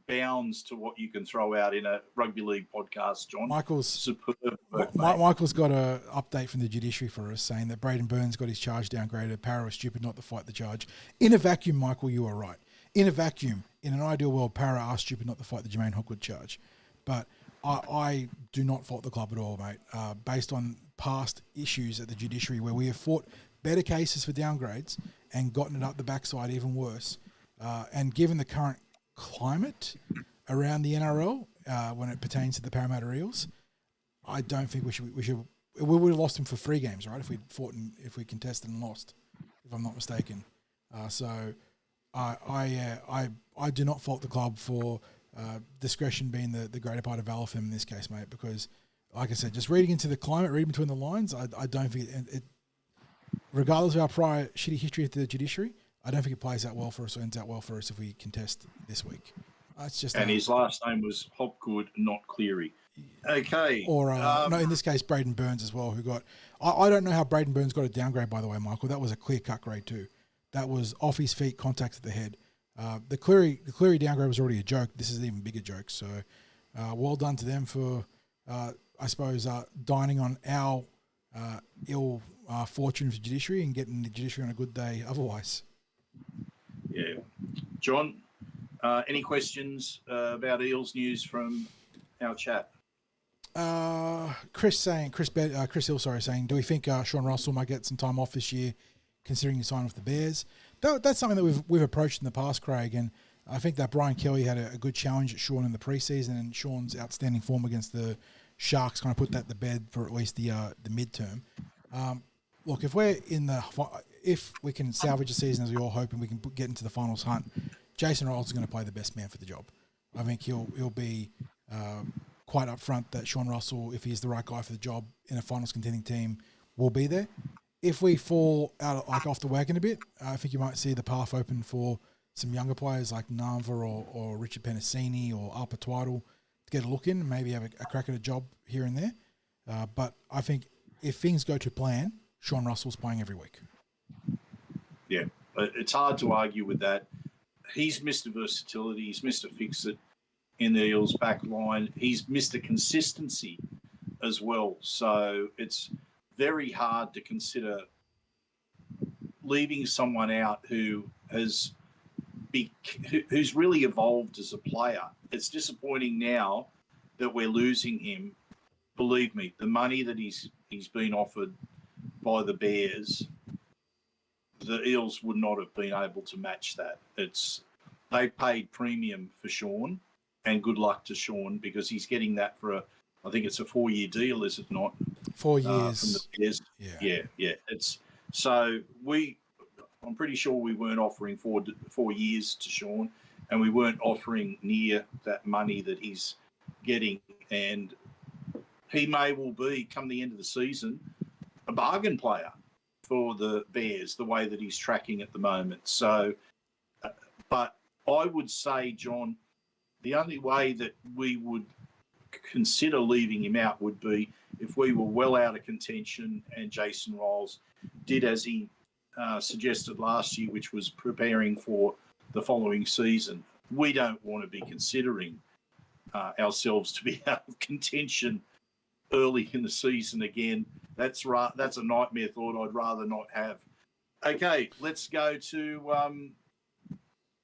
bounds to what you can throw out in a rugby league podcast, John. Michael's superb work, Michael's got an update from the judiciary for us saying that Braden Burns got his charge downgraded. Parra was stupid not to fight the charge. In a vacuum, Michael, you are right. In a vacuum, in an ideal world, Parra are stupid not to fight the J'maine Hopgood charge. But I do not fault the club at all, mate, based on past issues at the judiciary where we have fought better cases for downgrades and gotten it up the backside even worse. And given the current climate around the NRL when it pertains to the Parramatta Eels, I don't think we should. We would have lost him for 3 games, right? If we'd fought and if we contested and lost, if I'm not mistaken. So I do not fault the club for discretion being the greater part of valor for him in this case, mate. Because, like I said, just reading into the climate, reading between the lines, I don't think it regardless of our prior shitty history at the judiciary, I don't think it plays out well for us or ends out well for us if we contest this week. It's just and his last name was Hopgood, not Cleary. Okay. Or no, in this case, Braden Burns as well, who got. I don't know how Braden Burns got a downgrade, by the way, Michael. That was a clear cut grade too. That was off his feet, contact at the head. The Cleary downgrade was already a joke. This is an even bigger joke. So, well done to them for, I suppose, dining on our ill fortune of the judiciary and getting the judiciary on a good day otherwise. Yeah. John, any questions about Eels news from our chat? Chris Hill, saying, do we think Sean Russell might get some time off this year, considering he signed with the Bears? That's something that we've approached in the past, Craig, and I think that Brian Kelly had a good challenge at Sean in the preseason, and Sean's outstanding form against the Sharks kind of put that to bed for at least the midterm. Look, if we can salvage the season as we all hope, and we can get into the finals hunt, Jason Ryles is going to play the best man for the job. I think he'll be quite upfront that Sean Russell, if he's the right guy for the job in a finals contending team, will be there. If we fall out off the wagon a bit, I think you might see the path open for some younger players like Nava or Richard Penasini or Alpa Twaddle to get a look in and maybe have a crack at a job here and there. But I think if things go to plan, Sean Russell's playing every week. Yeah, it's hard to argue with that. He's Mr. Versatility. He's Mr. Fix-It in the Eels back line. He's Mr. Consistency as well. So it's very hard to consider leaving someone out who's really evolved as a player. It's disappointing now that we're losing him. Believe me, the money that he's been offered by the Bears, the Eels would not have been able to match that. They paid premium for Sean, and good luck to Sean because he's getting that for I think it's a 4-year deal, is it not? 4 years from the Bears. Yeah. I'm pretty sure we weren't offering 4 years to Sean, and we weren't offering near that money that he's getting, and he may well be, come the end of the season, a bargain player for the Bears, the way that he's tracking at the moment. So, but I would say, John, the only way that we would consider leaving him out would be if we were well out of contention and Jason Ryles did as he suggested last year, which was preparing for the following season. We don't want to be considering ourselves to be out of contention early in the season again. That's a nightmare thought I'd rather not have. Okay, let's go to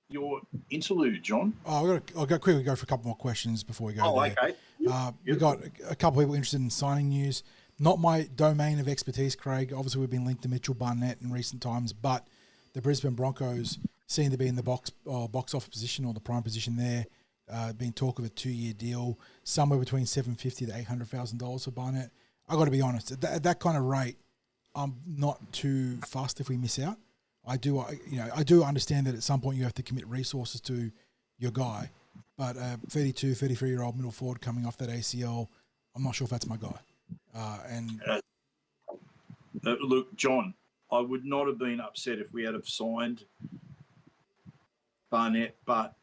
your interlude, John. I'll quickly go for a couple more questions before we go there. Okay. We've got a couple of people interested in signing news. Not my domain of expertise, Craig. Obviously, we've been linked to Mitchell Barnett in recent times, but the Brisbane Broncos seem to be in the box office position or the prime position there. Been talk of a 2-year deal, somewhere between $750,000 to $800,000 for Barnett. I got to be honest, at that kind of rate, I'm not too fussed if we miss out. I do understand that at some point you have to commit resources to your guy, but 33-year-old middle forward coming off that ACL, I'm not sure if that's my guy. Look, John, I would not have been upset if we had have signed Barnett, but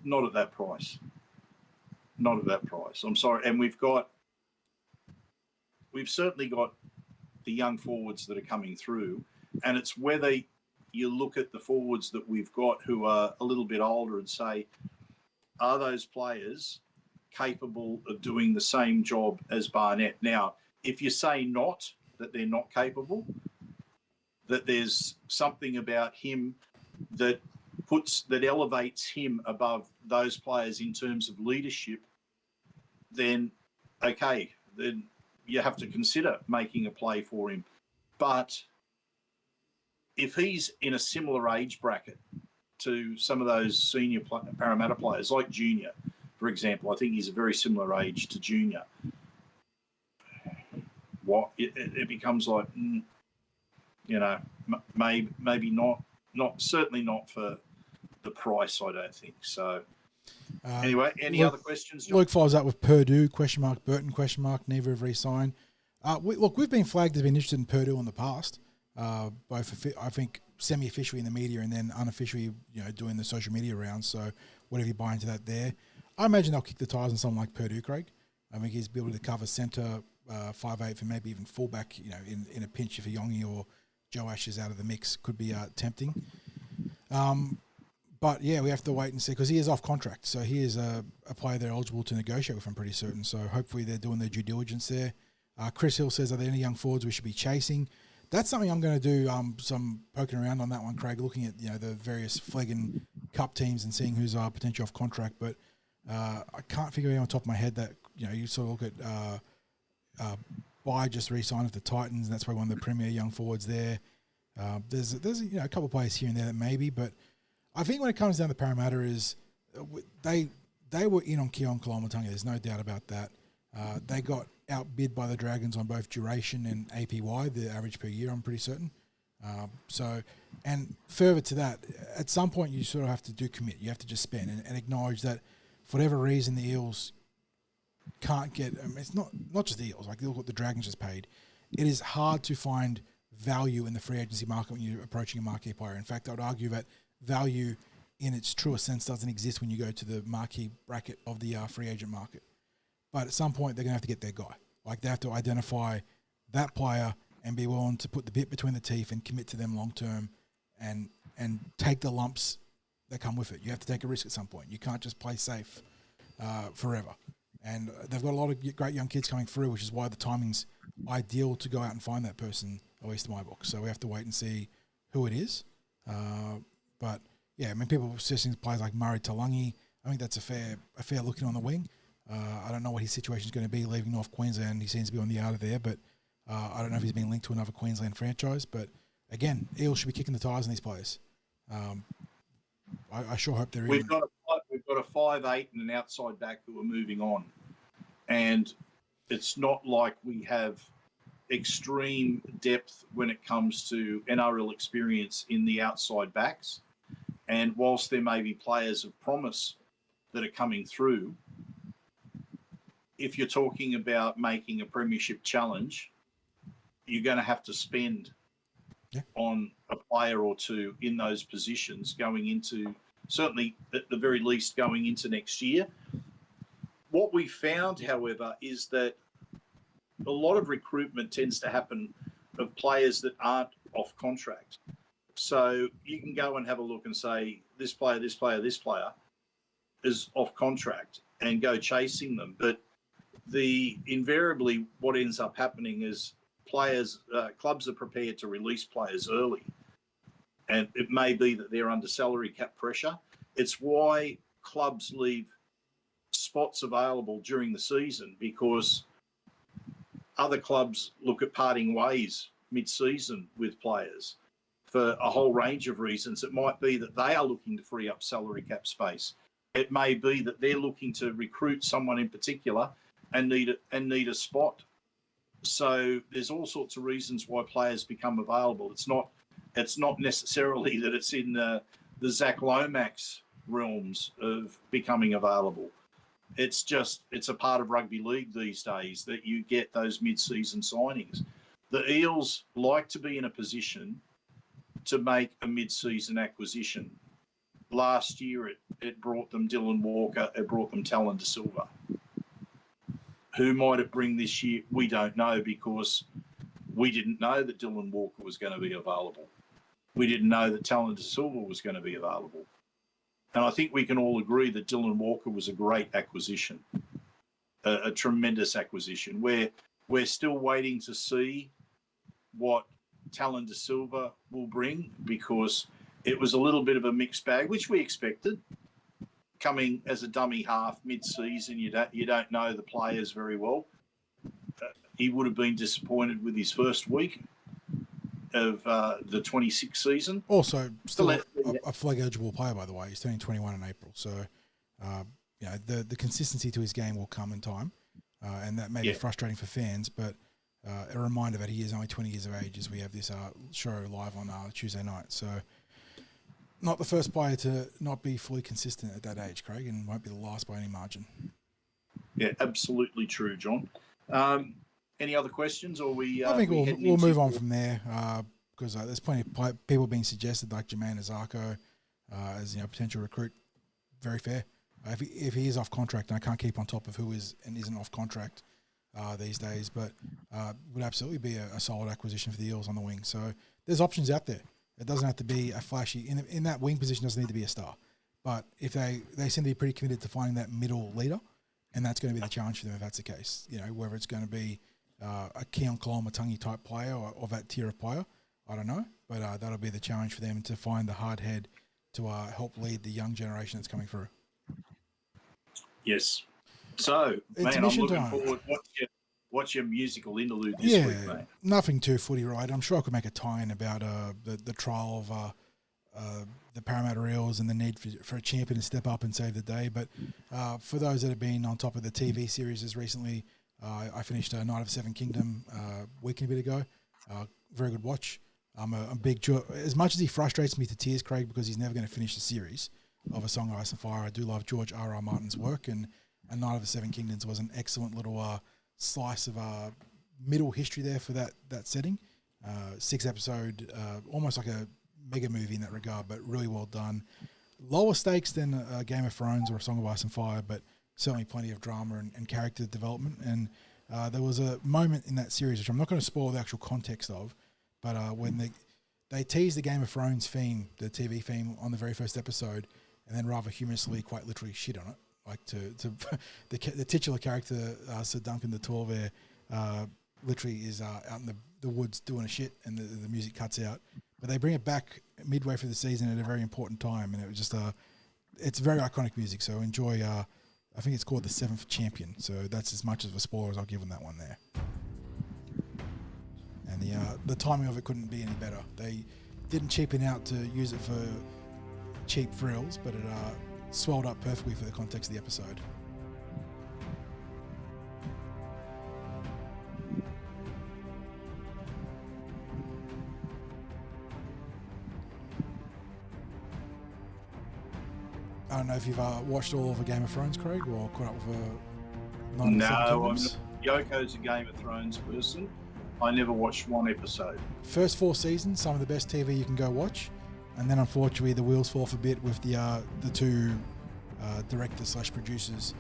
not at that price. Not at that price. I'm sorry. And we've certainly got the young forwards that are coming through, and it's whether you look at the forwards that we've got who are a little bit older and say, are those players capable of doing the same job as Barnett? Now, if you say not, that they're not capable, that there's something about him that elevates him above those players in terms of leadership, then okay, then you have to consider making a play for him. But if he's in a similar age bracket to some of those senior Parramatta players, like Junior, for example, I think he's a very similar age to Junior. It becomes like, maybe not, certainly not for the price, I don't think. So anyway, any other questions, John? Luke follows up with Purdue, ? Burton, ? Neither have re-signed. We've been flagged as being interested in Purdue in the past, both, I think, semi-officially in the media and then unofficially, doing the social media rounds. So whatever you buy into that there. I imagine they'll kick the tires on someone like Purdue, Craig. I think he's able to cover centre, 5'8", and maybe even fullback, in a pinch if a Yongi or Joe Ash is out of the mix. Could be tempting. But, yeah, we have to wait and see because he is off contract. So he is a player they're eligible to negotiate with, I'm pretty certain. So hopefully they're doing their due diligence there. Chris Hill says, are there any young forwards we should be chasing? That's something I'm going to do some poking around on that one, Craig, looking at the various flag and cup teams and seeing who's potentially off contract. But I can't figure out on top of my head that, you sort of look at Bai just re-signed with the Titans, and that's probably one of the premier young forwards there. There's a couple of players here and there that maybe, but I think when it comes down to Parramatta is they were in on Keon Kalamatunga. There's no doubt about that. They got outbid by the Dragons on both duration and APY, the average per year, I'm pretty certain. And further to that, at some point you sort of have to do commit. You have to just spend and acknowledge that for whatever reason the Eels can't get. It's not just the Eels. Like, look what the Dragons just paid. It is hard to find value in the free agency market when you're approaching a marquee player. In fact, I would argue that value in its truest sense doesn't exist when you go to the marquee bracket of the free agent market. But at some point, they're going to have to get their guy. Like, they have to identify that player and be willing to put the bit between the teeth and commit to them long term and take the lumps that come with it. You have to take a risk at some point. You can't just play safe forever. And they've got a lot of great young kids coming through, which is why the timing's ideal to go out and find that person, at least in my book. So we have to wait and see who it is. But, yeah, people are suggesting players like Murray Talangi. I think that's a fair looking on the wing. I don't know what his situation is going to be leaving North Queensland. He seems to be on the out of there, but I don't know if he's been linked to another Queensland franchise. But, again, Eels should be kicking the tires on these players. I sure hope they're in. We've got a 5'8" and an outside back who are moving on. And it's not like we have extreme depth when it comes to NRL experience in the outside backs. And whilst there may be players of promise that are coming through, if you're talking about making a premiership challenge, you're going to have to spend on a player or two in those positions going into, certainly at the very least, going into next year. What we found, however, is that a lot of recruitment tends to happen of players that aren't off contract. So you can go and have a look and say, this player is off contract and go chasing them. But invariably what ends up happening is clubs are prepared to release players early. And it may be that they're under salary cap pressure. It's why clubs leave spots available during the season, because other clubs look at parting ways mid-season with players for a whole range of reasons. It might be that they are looking to free up salary cap space. It may be that they're looking to recruit someone in particular and need a spot. So there's all sorts of reasons why players become available. It's not necessarily that it's in the Zac Lomax realms of becoming available. It's a part of rugby league these days that you get those mid-season signings. The Eels like to be in a position to make a mid-season acquisition. Last year, it brought them Dylan Walker. It brought them Talon De Silva. Who might it bring this year? We don't know, because we didn't know that Dylan Walker was going to be available. We didn't know that Talon De Silva was going to be available. And I think we can all agree that Dylan Walker was a great acquisition, a tremendous acquisition. We're still waiting to see what Talon De Silva will bring, because it was a little bit of a mixed bag, which we expected. Coming as a dummy half mid-season, you don't know the players very well. He would have been disappointed with his first week of the 26 season. Also, still a flag-eligible player, by the way. He's turning 21 in April. So, the consistency to his game will come in time. And that may be frustrating for fans, but a reminder that he is only 20 years of age as we have this show live on Tuesday night. So, not the first player to not be fully consistent at that age, Craig, and won't be the last by any margin. Yeah, absolutely true, John. Any other questions? Or I think we'll move on from there, because there's plenty of people being suggested, like J'maine Hopgood as potential recruit. Very fair. If he is off contract, and I can't keep on top of who is and isn't off contract these days, but would absolutely be a solid acquisition for the Eels on the wing. So there's options out there. It doesn't have to be a flashy in that wing position. Doesn't need to be a star, but if they seem to be pretty committed to finding that middle leader, and that's going to be the challenge for them if that's the case. Whether it's going to be a Keon Koloamatangi type player or that tier of player, I don't know, but that'll be the challenge for them to find the hard head to help lead the young generation that's coming through. Yes. So, man, I'm looking forward. What's your musical interlude this week, mate? Nothing too footy related. I'm sure I could make a tie-in about the trial of the Parramatta Eels and the need for a champion to step up and save the day. But for those that have been on top of the TV series as recently, I finished Night of Seven Kingdom a week and a bit ago. Very good watch. I'm a big as much as he frustrates me to tears, Craig, because he's never going to finish the series of A Song of Ice and Fire. I do love George R.R. Martin's work, and Night of the Seven Kingdoms was an excellent little slice of middle history there for that setting. 6-episode, almost like a mega movie in that regard, but really well done. Lower stakes than Game of Thrones or A Song of Ice and Fire, but certainly plenty of drama and character development. And there was a moment in that series, which I'm not going to spoil the actual context of, but when they teased the Game of Thrones theme, the TV theme, on the very first episode, and then rather humorously, quite literally shit on it. Like the titular character, Sir Duncan the Tall there, literally is out in the woods doing a shit, and the music cuts out. But they bring it back midway through the season at a very important time, and it was just it's very iconic music. So enjoy. I think it's called The Seventh Champion. So that's as much of a spoiler as I'll give on that one there. And the timing of it couldn't be any better. They didn't cheapen out to use it for cheap thrills, but it swelled up perfectly for the context of the episode. I don't know if you've watched all of a Game of Thrones, Craig, or caught up with No, Yoko's a Game of Thrones person. I never watched one episode. First 4 seasons, some of the best TV you can go watch. And then, unfortunately, the wheels fall off a bit with the two directors/producers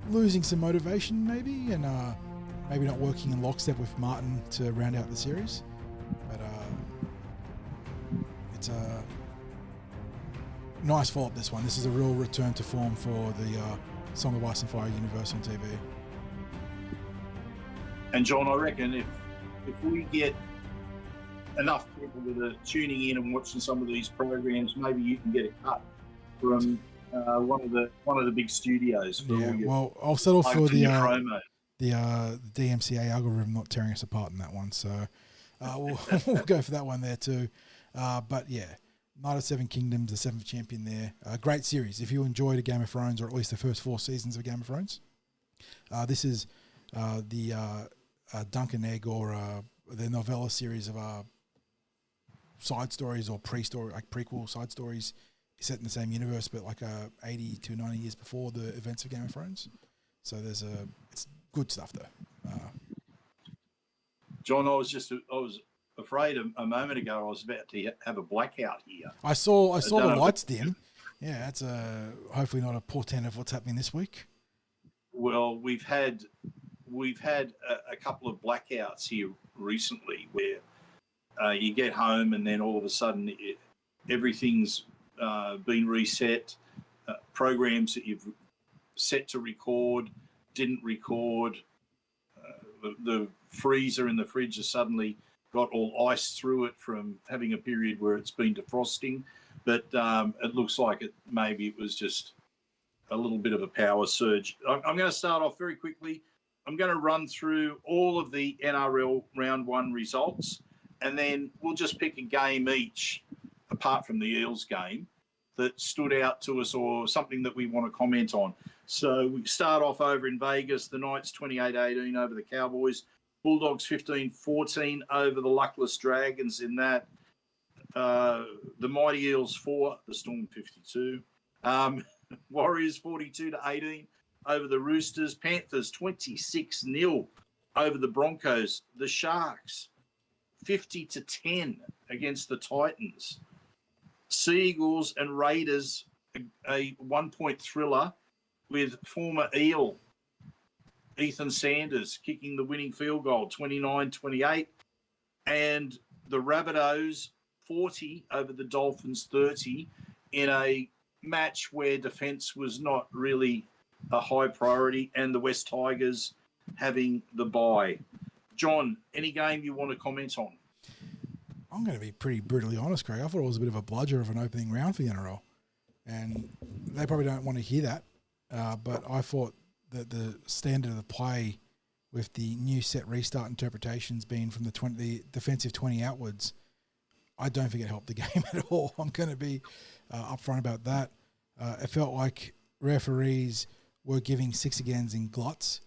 losing some motivation, maybe, and maybe not working in lockstep with Martin to round out the series. But it's a nice follow-up, this one. This is a real return to form for the Song of Ice and Fire universe on TV. And, John, I reckon if we get enough people that are tuning in and watching some of these programs, maybe you can get a cut from one of the big studios. Well, I'll settle for the DMCA algorithm not tearing us apart in that one. So we'll go for that one there too. But yeah, Night of Seven Kingdoms, The Seventh Champion there. Great series. If you enjoyed a Game of Thrones, or at least the first 4 seasons of Game of Thrones, this is the Dunk and Egg, or the novella series of side stories or pre-story, like prequel side stories set in the same universe, but like 80 to 90 years before the events of Game of Thrones. So it's good stuff though. John, I was afraid a moment ago I was about to have a blackout here. I saw the lights dim. Yeah, that's hopefully not a portent of what's happening this week. Well, we've had a couple of blackouts here recently where you get home and then all of a sudden everything's been reset. Programs that you've set to record didn't record. The freezer in the fridge has suddenly got all ice through it from having a period where it's been defrosting. But it looks like maybe it was just a little bit of a power surge. I'm going to start off very quickly. I'm going to run through all of the NRL round one results, and then we'll just pick a game each, apart from the Eels game, that stood out to us or something that we want to comment on. So we start off over in Vegas. The Knights 28-18 over the Cowboys. Bulldogs 15-14 over the luckless Dragons in that. The Mighty Eels 4, the Storm 52. Warriors 42-18 over the Roosters. Panthers 26-0 over the Broncos. The Sharks 50-10 against the Titans. Seagulls and Raiders, a 1-point thriller with former Eel Ethan Sanders kicking the winning field goal, 29-28. And the Rabbitohs 40 over the Dolphins 30 in a match where defence was not really a high priority, and the West Tigers having the bye. John, any game you want to comment on? I'm going to be pretty brutally honest, Craig. I thought it was a bit of a bludger of an opening round for the NRL. And they probably don't want to hear that. But I thought that the standard of the play with the new set restart interpretations being from the defensive 20 outwards, I don't think it helped the game at all. I'm going to be upfront about that. It felt like referees were giving six agains in gluts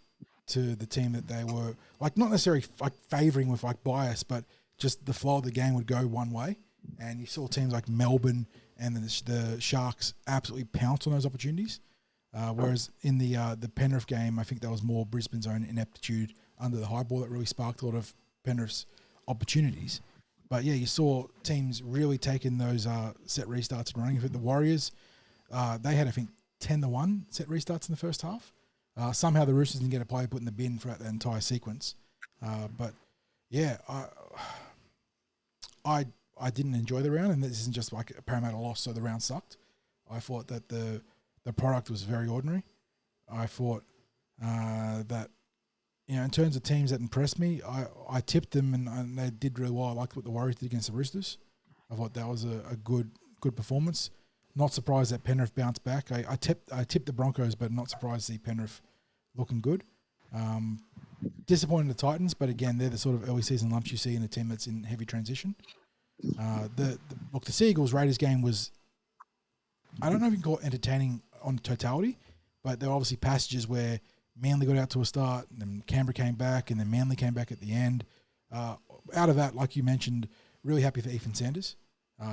to the team that they were, like, not necessarily like favouring with like bias, but just the flow of the game would go one way. And you saw teams like Melbourne and the Sharks absolutely pounce on those opportunities. Whereas in the Penrith game, I think there was more Brisbane's own ineptitude under the high ball that really sparked a lot of Penrith's opportunities. But yeah, you saw teams really taking those set restarts and running. I think the Warriors, they had, I think, 10-1 set restarts in the first half. Somehow the Roosters didn't get a play put in the bin throughout the entire sequence. But yeah, I didn't enjoy the round, and this isn't just like a Parramatta loss, so the round sucked. I thought that the product was very ordinary. I thought that, you know, in terms of teams that impressed me, I tipped them and they did really well. I liked what the Warriors did against the Roosters. I thought that was a good performance. Not surprised that Penrith bounced back. I tipped the Broncos, but not surprised to see Penrith looking good. Disappointed the Titans, but again, they're the sort of early season lumps you see in a team that's in heavy transition. The Seagulls Raiders game was, I don't know if you can call it entertaining on totality, but there were obviously passages where Manly got out to a start, and then Canberra came back, and then Manly came back at the end. Out of that, like you mentioned, really happy for Ethan Sanders.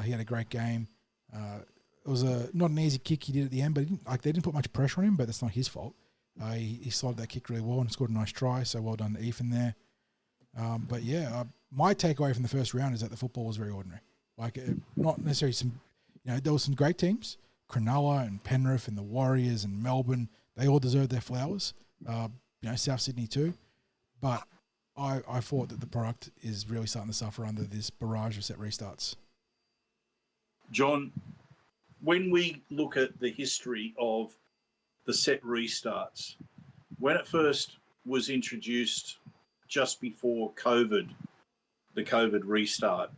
He had a great game. It was not an easy kick he did at the end, but they didn't put much pressure on him, but that's not his fault. He slotted that kick really well and scored a nice try, so well done to Ethan there. But yeah, my takeaway from the first round is that the football was very ordinary. Like, not necessarily some, you know, there were some great teams, Cronulla and Penrith and the Warriors and Melbourne. They all deserved their flowers. You know, South Sydney too. But I thought that the product is really starting to suffer under this barrage of set restarts. John, when we look at the history of the set restarts, when it first was introduced just before COVID, the COVID restart,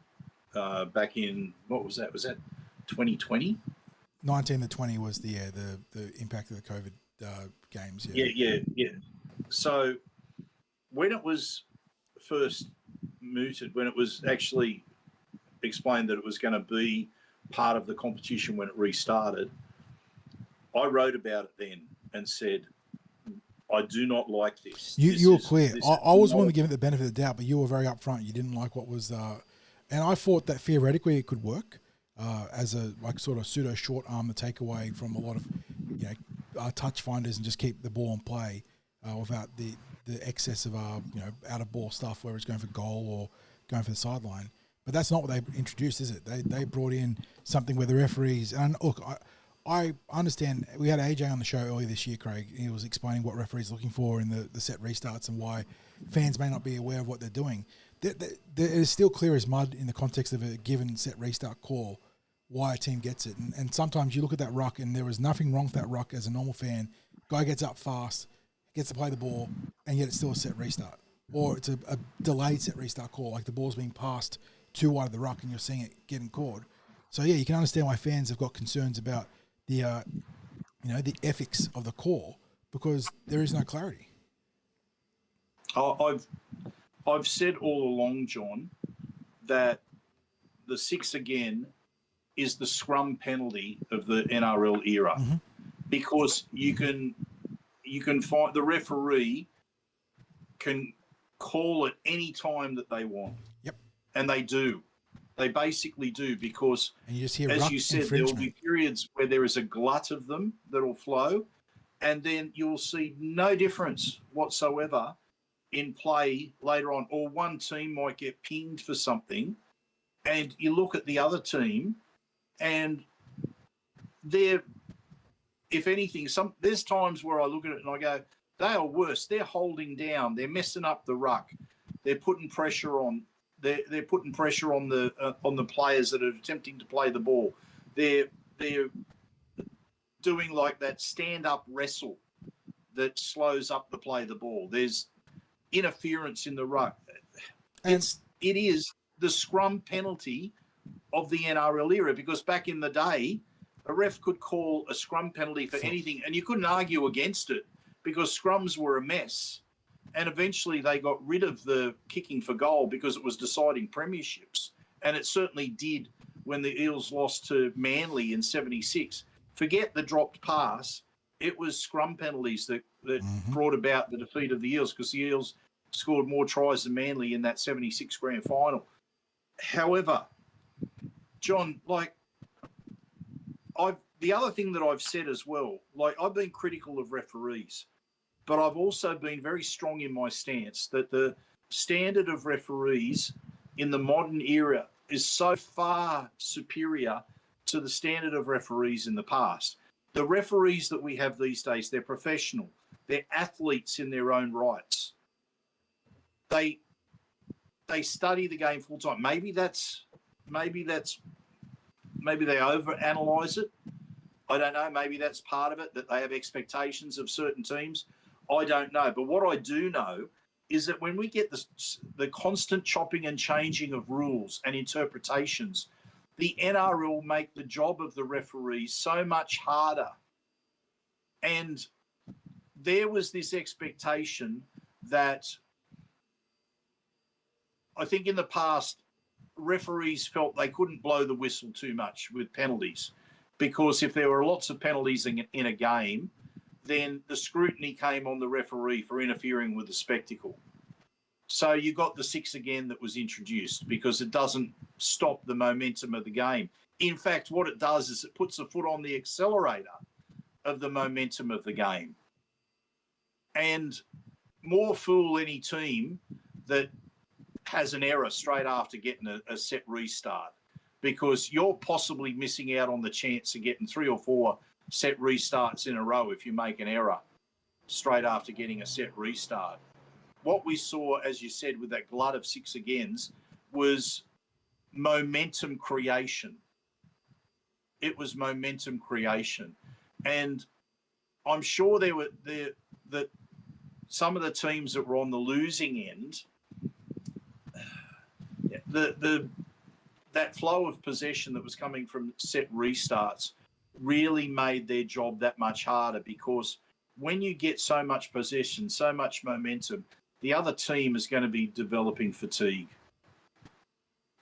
back in, what was that? Was that 2020? 19 to 20 was the impact of the COVID games. Yeah. So when it was first mooted, when it was actually explained that it was going to be part of the competition when it restarted, I wrote about it then and said, I do not like this. You were clear. I was willing to give it the benefit of the doubt, but you were very upfront. You didn't like what was, and I thought that theoretically it could work as a like sort of pseudo short arm to take away from a lot of touch finders and just keep the ball in play without the the excess of out of ball stuff where it's going for goal or going for the sideline. But that's not what they introduced, is it? They brought in something where the referees, and look, I understand. We had AJ on the show earlier this year, Craig. He was explaining what referees are looking for in the set restarts and why fans may not be aware of what they're doing. It is still clear as mud in the context of a given set restart call why a team gets it. And sometimes you look at that ruck and there was nothing wrong with that ruck as a normal fan. Guy gets up fast, gets to play the ball, and yet it's still a set restart. Or it's a delayed set restart call, like the ball's being passed too wide of the ruck and you're seeing it getting caught. So, yeah, you can understand why fans have got concerns about the ethics of the call because there is no clarity. I've said all along, John, that the 6 again is the scrum penalty of the NRL era, because you can find the referee can call it any time that they want. Yep. And they do. They basically do, because, and you just hear as you said, there will be periods where there is a glut of them that will flow, and then you'll see no difference whatsoever in play later on. Or one team might get pinged for something, and you look at the other team, and they're, if anything, there's times where I look at it and I go, they are worse. They're holding down. They're messing up the ruck. They're putting pressure on. They're putting pressure on the players that are attempting to play the ball. They're doing like that stand-up wrestle that slows up the play of the ball. There's interference in the ruck. It is the scrum penalty of the NRL era, because back in the day, a ref could call a scrum penalty for anything, and you couldn't argue against it because scrums were a mess. And eventually they got rid of the kicking for goal because it was deciding premierships. And it certainly did when the Eels lost to Manly in 76. Forget the dropped pass. It was scrum penalties that brought about the defeat of the Eels, because the Eels scored more tries than Manly in that 76 grand final. However, John, the other thing that I've said as well, I've been critical of referees, but I've also been very strong in my stance that the standard of referees in the modern era is so far superior to the standard of referees in the past. The referees that we have these days, they're professional. They're athletes in their own rights. They study the game full time. Maybe they overanalyze it. I don't know. Maybe that's part of it, that they have expectations of certain teams. I don't know. But what I do know is that when we get the constant chopping and changing of rules and interpretations, the NRL make the job of the referees so much harder. And there was this expectation that I think in the past, referees felt they couldn't blow the whistle too much with penalties, because if there were lots of penalties in a game, then the scrutiny came on the referee for interfering with the spectacle. So you got the 6 again that was introduced, because it doesn't stop the momentum of the game. In fact, what it does is it puts a foot on the accelerator of the momentum of the game. And more fool any team that has an error straight after getting a set restart, because you're possibly missing out on the chance of getting 3 or 4 set restarts in a row if you make an error straight after getting a set restart. What we saw, as you said, with that glut of 6 agains was momentum creation. It was momentum creation. And I'm sure that some of the teams that were on the losing end, that flow of possession that was coming from set restarts really made their job that much harder, because when you get so much possession, so much momentum, the other team is going to be developing fatigue.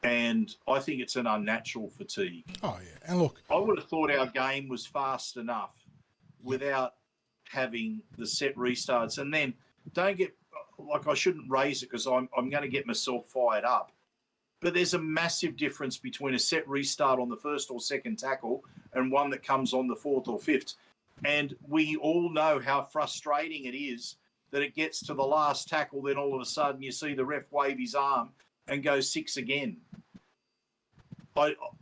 And I think it's an unnatural fatigue. Oh, yeah. And look, I would have thought our game was fast enough without having the set restarts. And then don't get, I shouldn't raise it because I'm going to get myself fired up. But there's a massive difference between a set restart on the first or second tackle and one that comes on the fourth or fifth. And we all know how frustrating it is that it gets to the last tackle, then all of a sudden you see the ref wave his arm and go 6 again.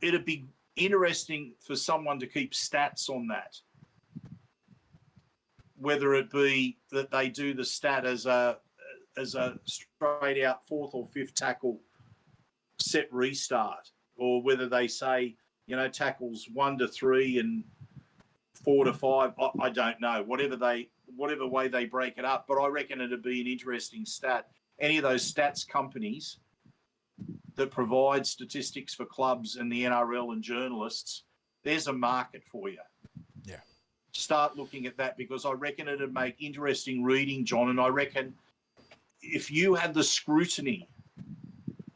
It'd be interesting for someone to keep stats on that, whether it be that they do the stat as a straight out 4th or 5th tackle set restart, or whether they say, tackles 1 to 3 and 4 to 5. I don't know. Whatever way they break it up, but I reckon it'd be an interesting stat. Any of those stats companies that provide statistics for clubs and the NRL and journalists, there's a market for you. Yeah. Start looking at that, because I reckon it'd make interesting reading, John. And I reckon if you had the scrutiny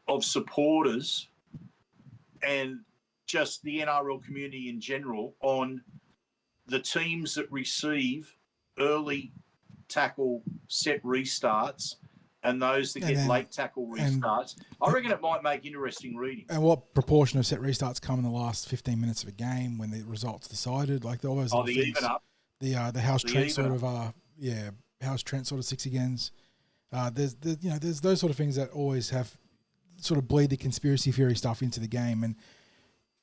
of supporters and just the NRL community in general on the teams that receive early tackle set restarts and those that get late tackle restarts, I reckon it might make interesting reading. And what proportion of set restarts come in the last 15 minutes of a game when the results decided? Like all those the even up. The House Trent sort of House Trent sort of 6 agains. There's those sort of things that always have sort of bleed the conspiracy theory stuff into the game, and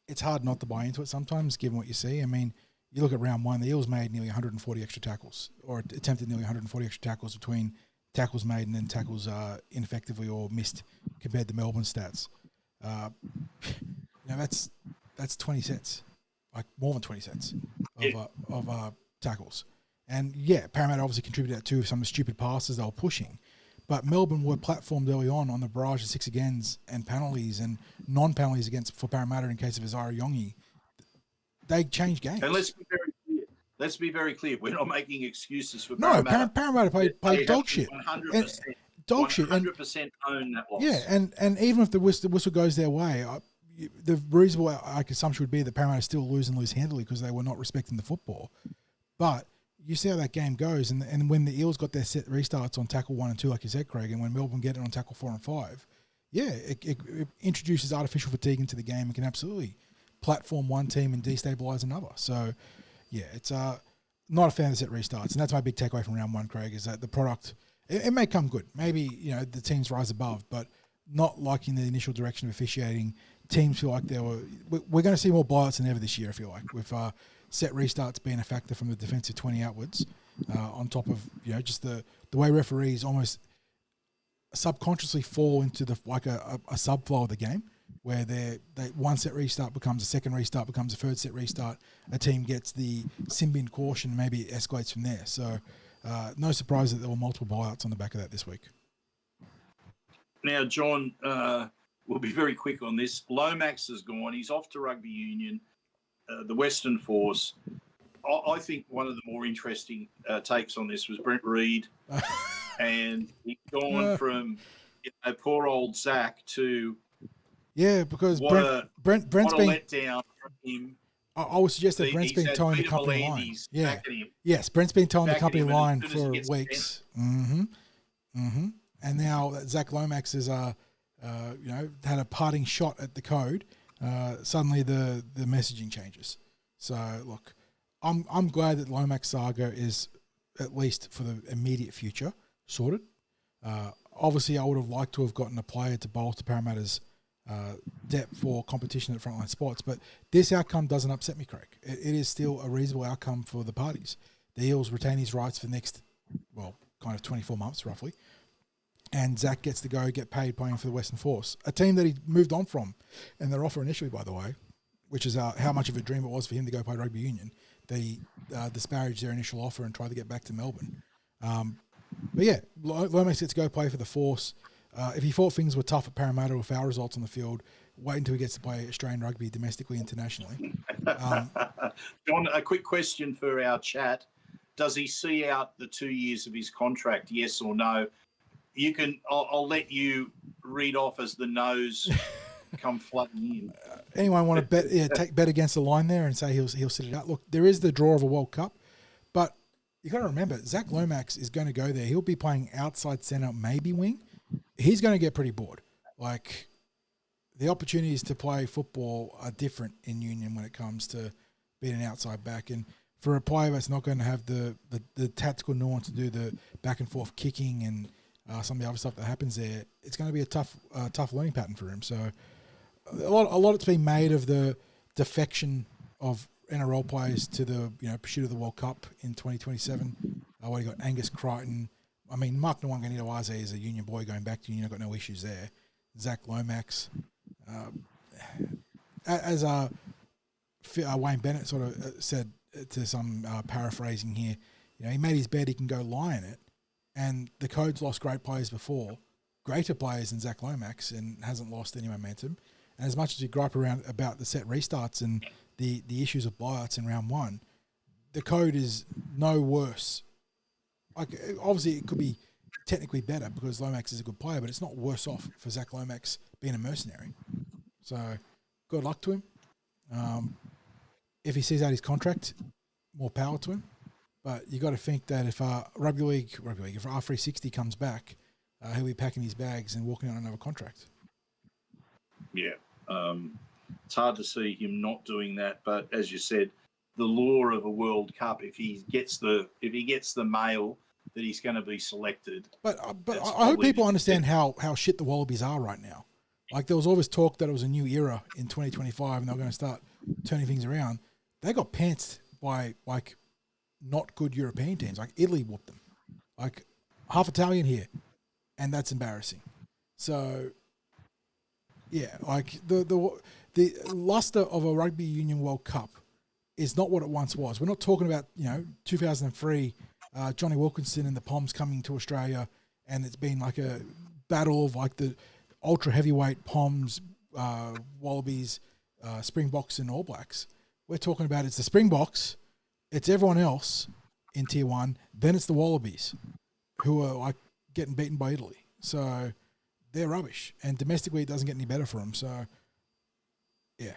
it's hard not to buy into it sometimes, given what you see. I mean, you look at round 1, the Eels made nearly 140 extra tackles, or attempted nearly 140 extra tackles between tackles made and then tackles ineffectively or missed compared to Melbourne stats. That's 20 sets, like more than 20 sets of tackles. And yeah, Parramatta obviously contributed that too with some of the stupid passes they were pushing. But Melbourne were platformed early on the barrage of 6 agains and penalties and non-penalties for Parramatta in case of Isaiah Yongi. They changed games. And let's be very clear. We're not making excuses for Parramatta. No, Parramatta played dog shit. 100%. Dog shit. 100% own that loss. Yeah, and even if the whistle goes their way, the reasonable assumption would be that Parramatta still lose handily because they were not respecting the football. But you see how that game goes, and when the Eels got their set restarts on tackle 1 and 2, like you said, Craig, and when Melbourne get it on tackle 4 and 5, it introduces artificial fatigue into the game and can absolutely platform one team and destabilise another. So, yeah, it's not a fan of set restarts, and that's my big takeaway from round 1, Craig, is that the product, it may come good. Maybe, the teams rise above, but not like in the initial direction of officiating. Teams feel like we're going to see more blowouts than ever this year, I feel like, with set restarts being a factor from the defensive 20 outwards, on top of just the way referees almost subconsciously fall into a subflow of the game, where they one set restart becomes a second restart, becomes a third set restart. A team gets the sin bin caution, maybe it escalates from there. So no surprise that there were multiple blowouts on the back of that this week. Now, John, we'll be very quick on this. Lomax is gone. He's off to rugby union. The Western Force. I think one of the more interesting takes on this was Brent Reid, and he's gone from poor old Zac to because Brent's been been letdown from him. I would suggest that Brent's been towing the company line. Yes, Brent's been towing the company line for weeks. And now that Zac Lomax has had a parting shot at the code. Suddenly the messaging changes. So look, I'm glad that Lomax saga is, at least for the immediate future, sorted. Obviously, I would have liked to have gotten a player to bolster Parramatta's depth for competition at frontline spots, but this outcome doesn't upset me, Craig. It is still a reasonable outcome for the parties. The Eels retain his rights for the next, kind of 24 months roughly. And Zac gets to go get paid playing for the Western Force, a team that he moved on from. And their offer initially, by the way, which is how much of a dream it was for him to go play rugby union, that he disparaged their initial offer and tried to get back to Melbourne. But yeah, Lomax gets to go play for the Force. If he thought things were tough at Parramatta with foul results on the field, wait until he gets to play Australian rugby domestically, internationally. John, a quick question for our chat. Does he see out the 2 years of his contract, yes or no? I'll let you read off as the no's come flooding in. Anyone want to bet? Yeah, bet against the line there and say he'll sit it out. Look, there is the draw of a World Cup, but you got to remember Zac Lomax is going to go there. He'll be playing outside centre, maybe wing. He's going to get pretty bored. Like, the opportunities to play football are different in union when it comes to being an outside back. And for a player that's not going to have the tactical nuance to do the back and forth kicking and some of the other stuff that happens there, it's going to be a tough learning pattern for him. So a lot it's been made of the defection of NRL players to the pursuit of the World Cup in 2027. Where you got Angus Crichton. I mean, Mark Nwanganiwaze is a union boy going back to union. I've got no issues there. Zac Lomax. As Wayne Bennett sort of said to some paraphrasing here, he made his bed, he can go lie in it. And the Code's lost great players before, greater players than Zac Lomax, and hasn't lost any momentum. And as much as we gripe around about the set restarts and the issues of blowouts in round one, the Code is no worse. Like, obviously, it could be technically better because Lomax is a good player, but it's not worse off for Zac Lomax being a mercenary. So, good luck to him. If he sees out his contract, more power to him. But you got to think that if rugby league, if R360 comes back, he'll be packing his bags and walking on another contract. Yeah, it's hard to see him not doing that. But as you said, the lure of a World Cup, if he gets the mail that he's going to be selected. But I hope people understand how shit the Wallabies are right now. Like, there was always talk that it was a new era in 2025 and they were going to start turning things around. They got pantsed by, like, not good European teams. Like, Italy whooped them. Like, half Italian here. And that's embarrassing. So, yeah, like, the luster of a Rugby Union World Cup is not what it once was. We're not talking about, 2003, Johnny Wilkinson and the Poms coming to Australia, and it's been like a battle of, like, the ultra heavyweight Poms, Wallabies, Springboks and All Blacks. We're talking about it's the Springboks, it's everyone else in Tier 1, then it's the Wallabies, who are, like, getting beaten by Italy. So they're rubbish. And domestically, it doesn't get any better for them. So, yeah.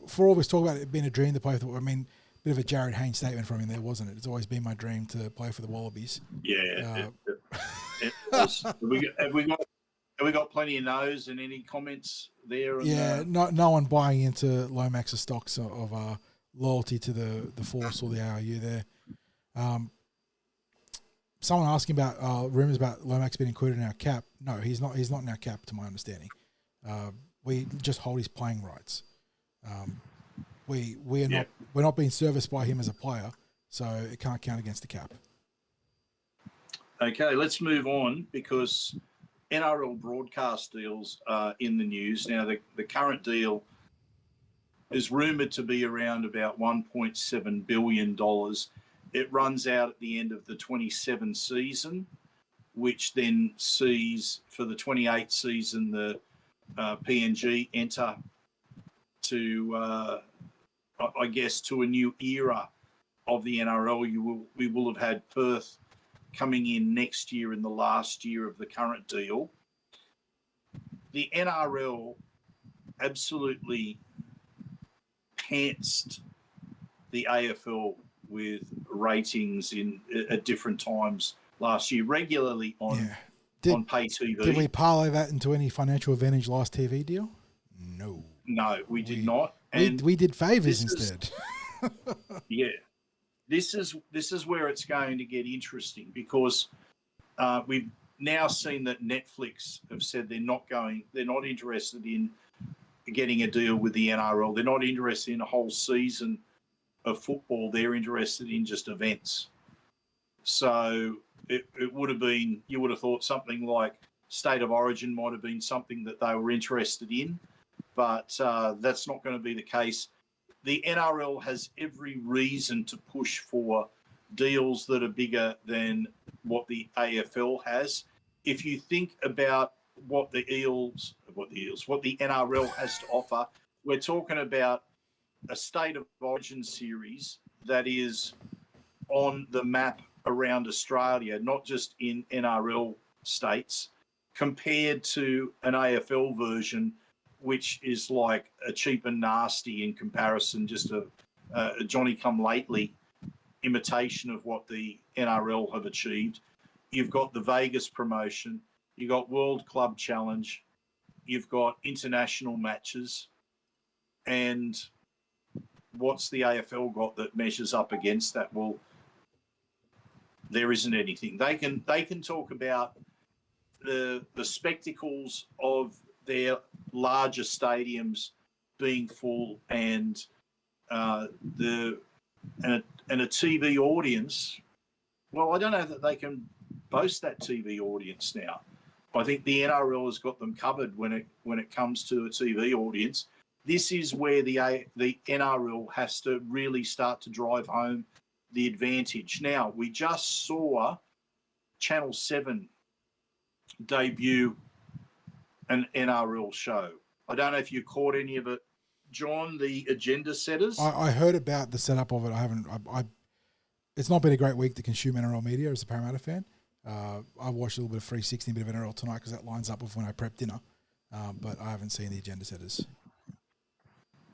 For all this talk about it being a dream to play for, bit of a Jared Haynes statement from him there, wasn't it? It's always been my dream to play for the Wallabies. Yeah. It was. Have we got plenty of no's and any comments there? No one buying into Lomax's stocks of loyalty to the Force or the ARU there. Someone asking about rumours about Lomax being included in our cap. No, he's not. He's not in our cap, to my understanding. We just hold his playing rights. We're not being serviced by him as a player, so it can't count against the cap. Okay, let's move on because NRL broadcast deals are in the news now. The current deal is rumoured to be around about $1.7 billion. It runs out at the end of the 27 season, which then sees for the 28 season the PNG enter to, I guess, to a new era of the NRL. We will have had Perth coming in next year in the last year of the current deal. The NRL absolutely pantsed the AFL with ratings at different times last year, regularly on pay TV. Did we parlay that into any financial advantage last TV deal? No, we did not. We did favours instead. Yeah, this is where it's going to get interesting because we've now seen that Netflix have said they're not interested in getting a deal with the NRL. They're not interested in a whole season of football. They're interested in just events. So it would have been, you would have thought something like State of Origin might have been something that they were interested in, but that's not going to be the case. The NRL has every reason to push for deals that are bigger than what the AFL has. If you think about what the NRL has to offer, we're talking about a State of Origin series that is on the map around Australia, not just in NRL states, compared to an AFL version, which is like a cheap and nasty in comparison, just a Johnny-come-lately imitation of what the NRL have achieved. You've got the Vegas promotion, you've got World Club Challenge, you've got international matches, and what's the AFL got that measures up against that? Well, there isn't anything. They can talk about the spectacles of their larger stadiums being full and a TV audience. Well, I don't know that they can boast that TV audience now. I think the NRL has got them covered when it comes to a TV audience. This is where the NRL has to really start to drive home the advantage. Now, we just saw Channel 7 debut an NRL show. I don't know if you caught any of it, John, the agenda setters. I heard about the setup of it. It's not been a great week to consume NRL media as a Parramatta fan. I watched a little bit of 360, a bit of NRL tonight because that lines up with when I prep dinner. But I haven't seen the agenda setters.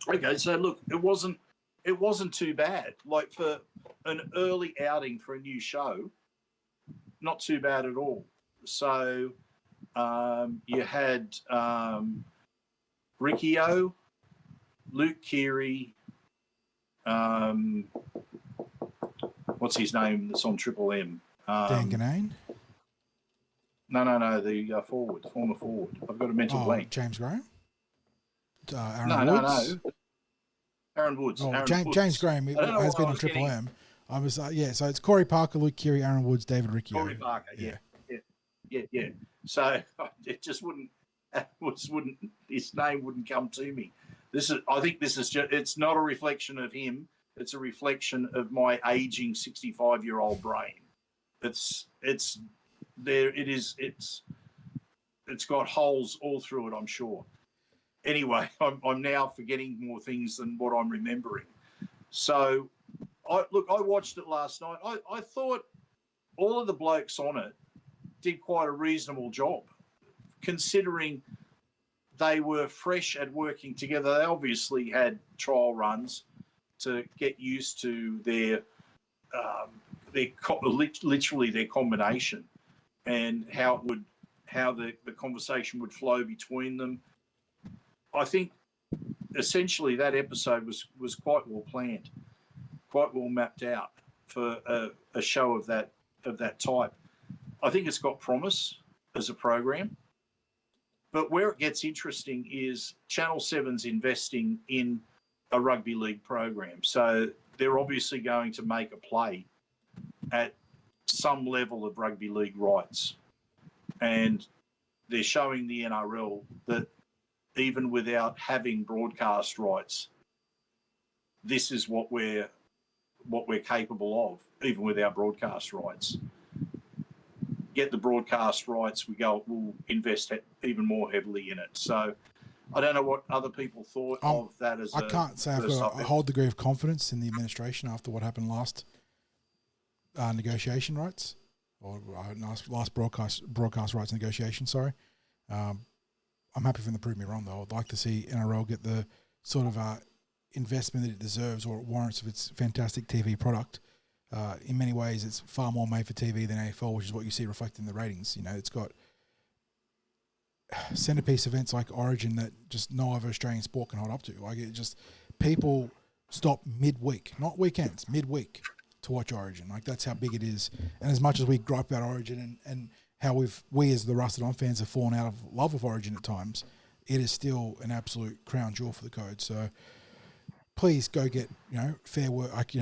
Okay, so look, it wasn't too bad. Like for an early outing for a new show, not too bad at all. So you had Riccio, Luke Keary, what's his name that's on Triple M? Dan Ganane? No, the former forward. I've got a mental blank. James Graham? Aaron Woods? No. Aaron Woods. James Graham has been on Triple M. I was so it's Corey Parker, Luke Keary, Aaron Woods, David Riccio. Corey Parker, yeah. So it just wouldn't. His name wouldn't come to me. I think this is just. It's not a reflection of him. It's a reflection of my aging 65-year-old brain. It's there. It is. It's got holes all through it, I'm sure. Anyway, I'm now forgetting more things than what I'm remembering. So, I watched it last night. I thought all of the blokes on it did quite a reasonable job, considering they were fresh at working together. They obviously had trial runs to get used to their literally their combination and how the conversation would flow between them. I think essentially that episode was quite well planned, quite well mapped out for a show of that type. I think it's got promise as a program, but where it gets interesting is Channel 7's investing in a rugby league program, so they're obviously going to make a play at some level of rugby league rights, and they're showing the NRL that even without having broadcast rights, this is what we're capable of, even with our broadcast rights. Get the broadcast rights, we'll invest even more heavily in it. So I don't know what other people thought of that as I can't say I've got a whole degree of confidence in the administration after what happened last negotiation rights, or last broadcast rights negotiation, sorry. I'm happy for them to prove me wrong, though. I'd like to see NRL get the sort of investment that it deserves or it warrants of its fantastic TV product. In many ways, it's far more made for TV than AFL, which is what you see reflected in the ratings. You know, it's got centerpiece events like Origin that just no other Australian sport can hold up to. Like, it just, people stop midweek, not weekends, midweek to watch Origin. Like, that's how big it is. And as much as we gripe about Origin and how we as the Rusted On fans have fallen out of love with Origin at times, it is still an absolute crown jewel for the code. So please go get, fair work. Like,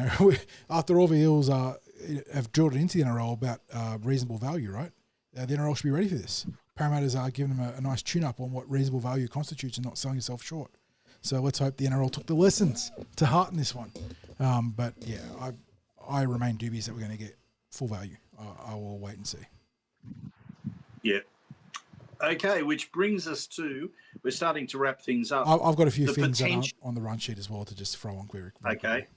after all the Eels have drilled it into the NRL about reasonable value, right? The NRL should be ready for this. Parramatta's giving them a nice tune-up on what reasonable value constitutes and not selling yourself short. So let's hope the NRL took the lessons to heart in this one. But yeah, I remain dubious that we're going to get full value. I will wait and see. Yeah. Okay, which brings us to, we're starting to wrap things up. I've got a few things on the run sheet as well to just throw on query. Okay.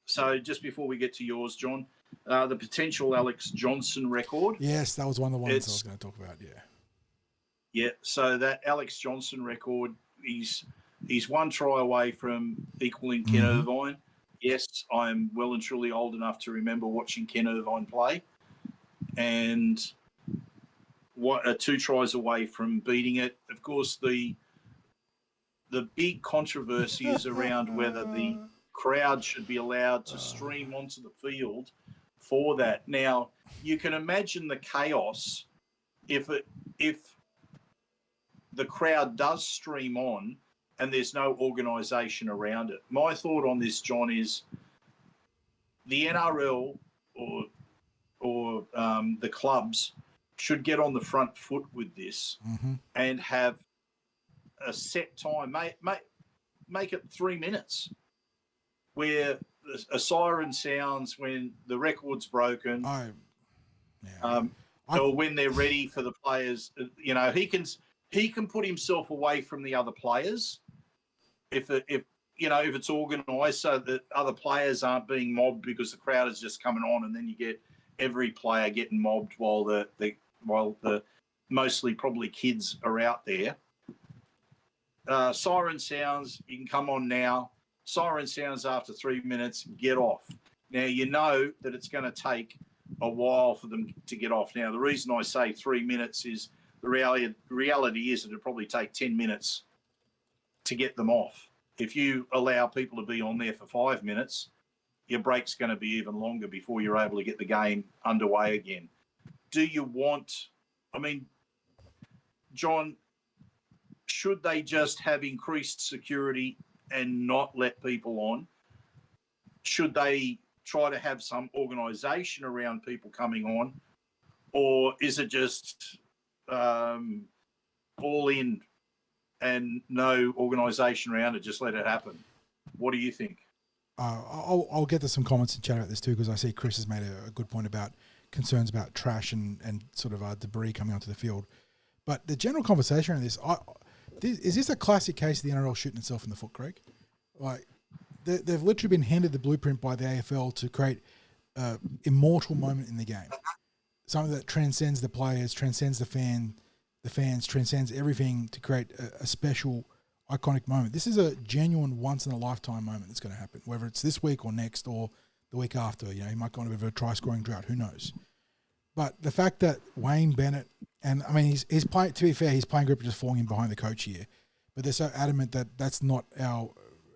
So just before we get to yours, John, the potential Alex Johnston record. Yes, that was one of the ones I was going to talk about, yeah. Yeah, so that Alex Johnston record, he's one try away from equaling Ken Irvine. Yes, I'm well and truly old enough to remember watching Ken Irvine play. And 2 tries away from beating it. Of course, the big controversy is around whether the crowd should be allowed to stream onto the field for that. Now, you can imagine the chaos if the crowd does stream on and there's no organisation around it. My thought on this, John, is the NRL or the clubs should get on the front foot with this and have a set time. Make it 3 minutes where a siren sounds when the record's broken, or when they're ready for the players. You know, he can put himself away from the other players if it's organised so that other players aren't being mobbed because the crowd is just coming on, and then you get every player getting mobbed while the mostly probably kids are out there. Siren sounds, you can come on now. Siren sounds after 3 minutes, get off. Now, you know that it's going to take a while for them to get off. Now, the reason I say 3 minutes is the reality is that it'll probably take 10 minutes to get them off. If you allow people to be on there for 5 minutes, your break's going to be even longer before you're able to get the game underway again. Do you want, John, should they just have increased security and not let people on? Should they try to have some organisation around people coming on? Or is it just all in and no organisation around it, just let it happen? What do you think? I'll get to some comments and chat about this too, because I see Chris has made a good point about concerns about trash and sort of debris coming onto the field. But the general conversation around this, is this a classic case of the NRL shooting itself in the foot, Craig? Like, they've literally been handed the blueprint by the AFL to create an immortal moment in the game. Something that transcends the players, transcends the fans, transcends everything to create a special, iconic moment. This is a genuine once-in-a-lifetime moment that's going to happen, whether it's this week or next or the week after. You know, he might go on a bit of a try-scoring drought. Who knows? But the fact that Wayne Bennett, and he's playing, to be fair, his playing group are just falling in behind the coach here, but they're so adamant that that's not our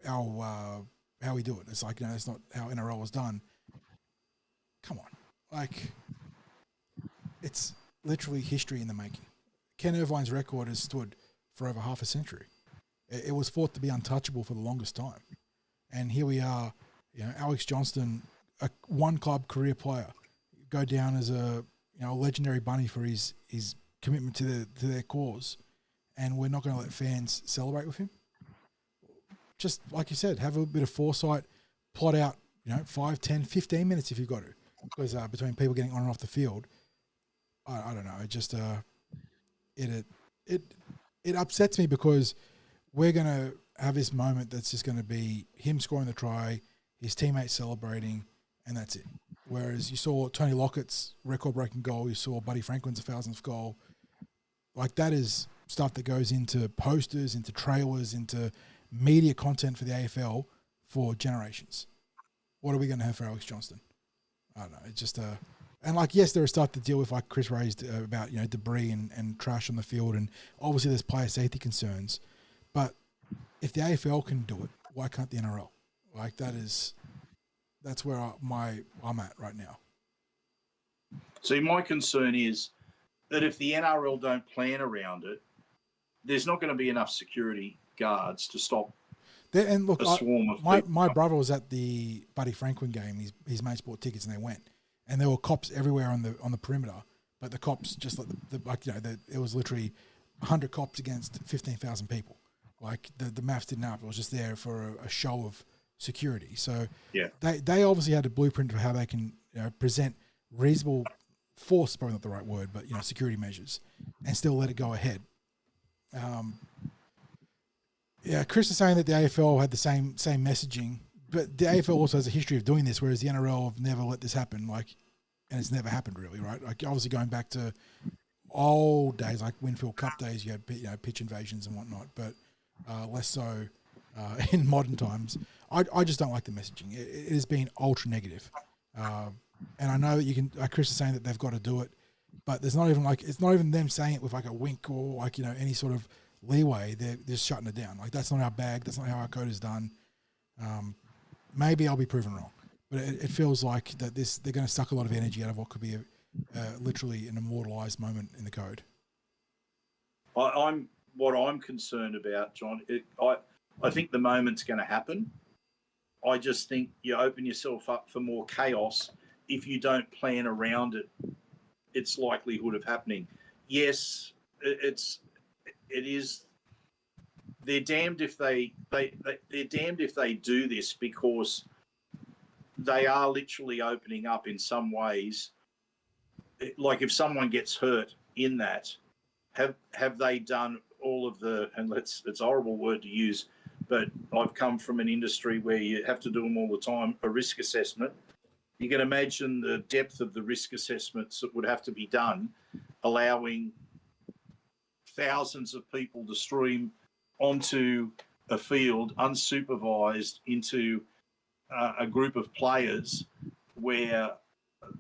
how we do it. It's like, that's not how NRL was done. Come on. Like, it's literally history in the making. Ken Irvine's record has stood for over half a century. It was thought to be untouchable for the longest time. And here we are, Alex Johnston, a one-club career player, go down as a legendary bunny for his commitment to their cause, and we're not going to let fans celebrate with him. Just like you said, have a bit of foresight, plot out 5, 10, 15 minutes if you've got to, because between people getting on and off the field, I don't know. It just it upsets me because we're going to have this moment that's just going to be him scoring the try, his teammates celebrating, and that's it. Whereas you saw Tony Lockett's record-breaking goal, you saw Buddy Franklin's 1,000th goal. Like, that is stuff that goes into posters, into trailers, into media content for the AFL for generations. What are we going to have for Alex Johnston? I don't know. It's just and like, yes, there is stuff to deal with, like Chris raised about debris and trash on the field, and obviously there's player safety concerns. But if the AFL can do it, why can't the NRL? Like, that's where I'm at right now. See, my concern is that if the NRL don't plan around it, there's not going to be enough security guards to stop a swarm of people. My brother was at the Buddy Franklin game. His mates bought tickets and they went, and there were cops everywhere on the perimeter. But the cops just it was literally 100 cops against 15,000 people. Like, the maths didn't up. It was just there for a show of security. So they obviously had a blueprint for how they can present reasonable force, probably not the right word, but security measures, and still let it go ahead. Chris is saying that the AFL had the same messaging, but the AFL also has a history of doing this, whereas the NRL have never let this happen. Like, and it's never happened really, right? Like, obviously going back to old days, like Winfield Cup days, you had pitch invasions and whatnot, but less so in modern times. I just don't like the messaging. It has been ultra negative. And I know that you can, Chris is saying that they've got to do it, but there's not even it's not even them saying it with like a wink or any sort of leeway. They're just shutting it down. Like, that's not our bag. That's not how our code is done. maybe I'll be proven wrong, but it feels like that they're going to suck a lot of energy out of what could be literally an immortalised moment in the code. What I'm concerned about, John. I think the moment's going to happen. I just think you open yourself up for more chaos if you don't plan around its likelihood of happening. Yes, it is. They're damned if they're damned if they do this, because they are literally opening up in some ways. Like if someone gets hurt in that, have they done all of the, and it's a horrible word to use, but I've come from an industry where you have to do them all the time, a risk assessment. You can imagine the depth of the risk assessments that would have to be done, allowing thousands of people to stream onto a field unsupervised into a group of players where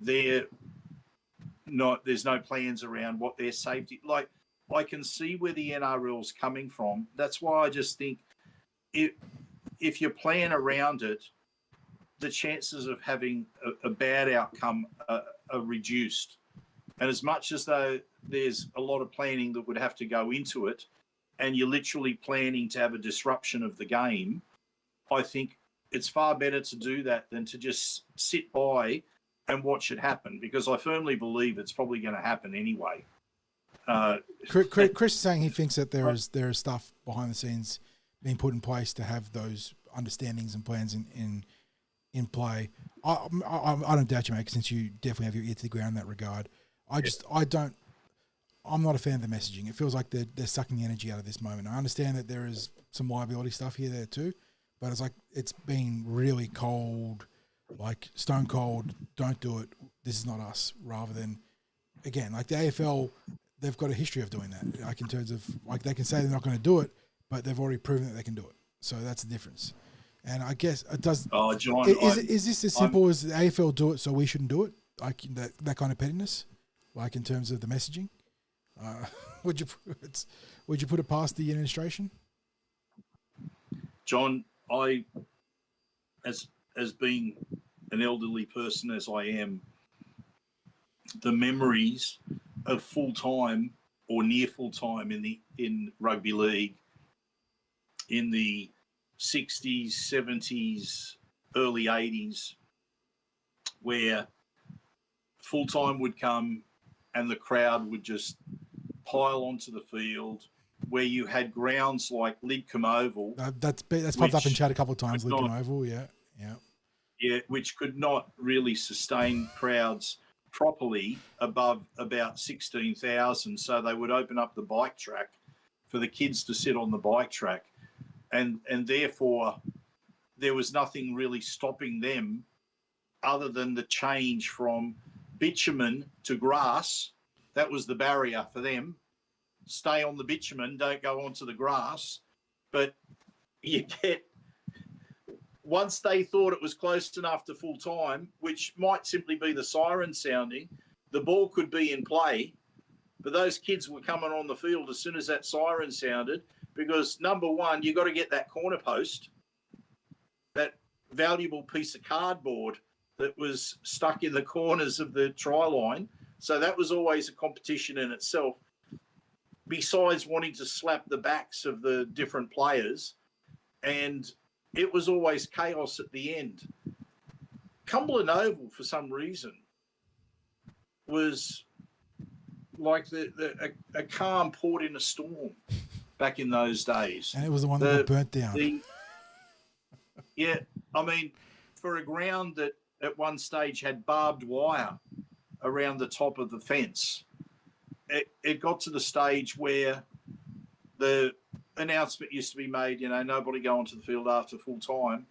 there's no plans around what their safety. Like, I can see where the NRL's coming from. That's why I just think if you plan around it, the chances of having a bad outcome are reduced. And as much as though there's a lot of planning that would have to go into it, and you're literally planning to have a disruption of the game, I think it's far better to do that than to just sit by and watch it happen, because I firmly believe it's probably going to happen anyway. Chris is saying he thinks that there is stuff behind the scenes being put in place to have those understandings and plans in play. I don't doubt you, mate, since you definitely have your ear to the ground in that regard. I'm not a fan of the messaging. It feels like they're sucking the energy out of this moment. I understand that there is some liability stuff there too, but it's like it's been really cold, like stone cold. Don't do it. This is not us. Rather than, again, like the AFL, they've got a history of doing that. Like in terms of, like, they can say they're not going to do it, but they've already proven that they can do it. So that's the difference. And I guess it does. Oh, John, is this as simple as the AFL do it, so we shouldn't do it? Like that kind of pettiness, like in terms of the messaging. Would you put it past the administration? John, as being an elderly person as I am, the memories of full time or near full time in rugby league in the 60s, 70s, early 80s, where full time would come and the crowd would just pile onto the field, where you had grounds like Lidcombe Oval. That's popped up in chat a couple of times. Lidcombe Oval, yeah, which could not really sustain crowds properly above about 16,000. So they would open up the bike track for the kids to sit on the bike track, and therefore there was nothing really stopping them other than the change from bitumen to grass. That was the barrier for them. Stay on the bitumen, don't go onto the grass. But you get, once they thought it was close enough to full time, which might simply be the siren sounding, the ball could be in play. But those kids were coming on the field as soon as that siren sounded, because number one, you got to get that corner post, that valuable piece of cardboard that was stuck in the corners of the try line. So that was always a competition in itself, besides wanting to slap the backs of the different players. And it was always chaos at the end. Cumberland Oval, for some reason, was like a calm port in a storm back in those days. And it was the one that got burnt down. Yeah, I mean, for a ground that at one stage had barbed wire around the top of the fence, it got to the stage where the announcement used to be made, nobody go onto the field after full time.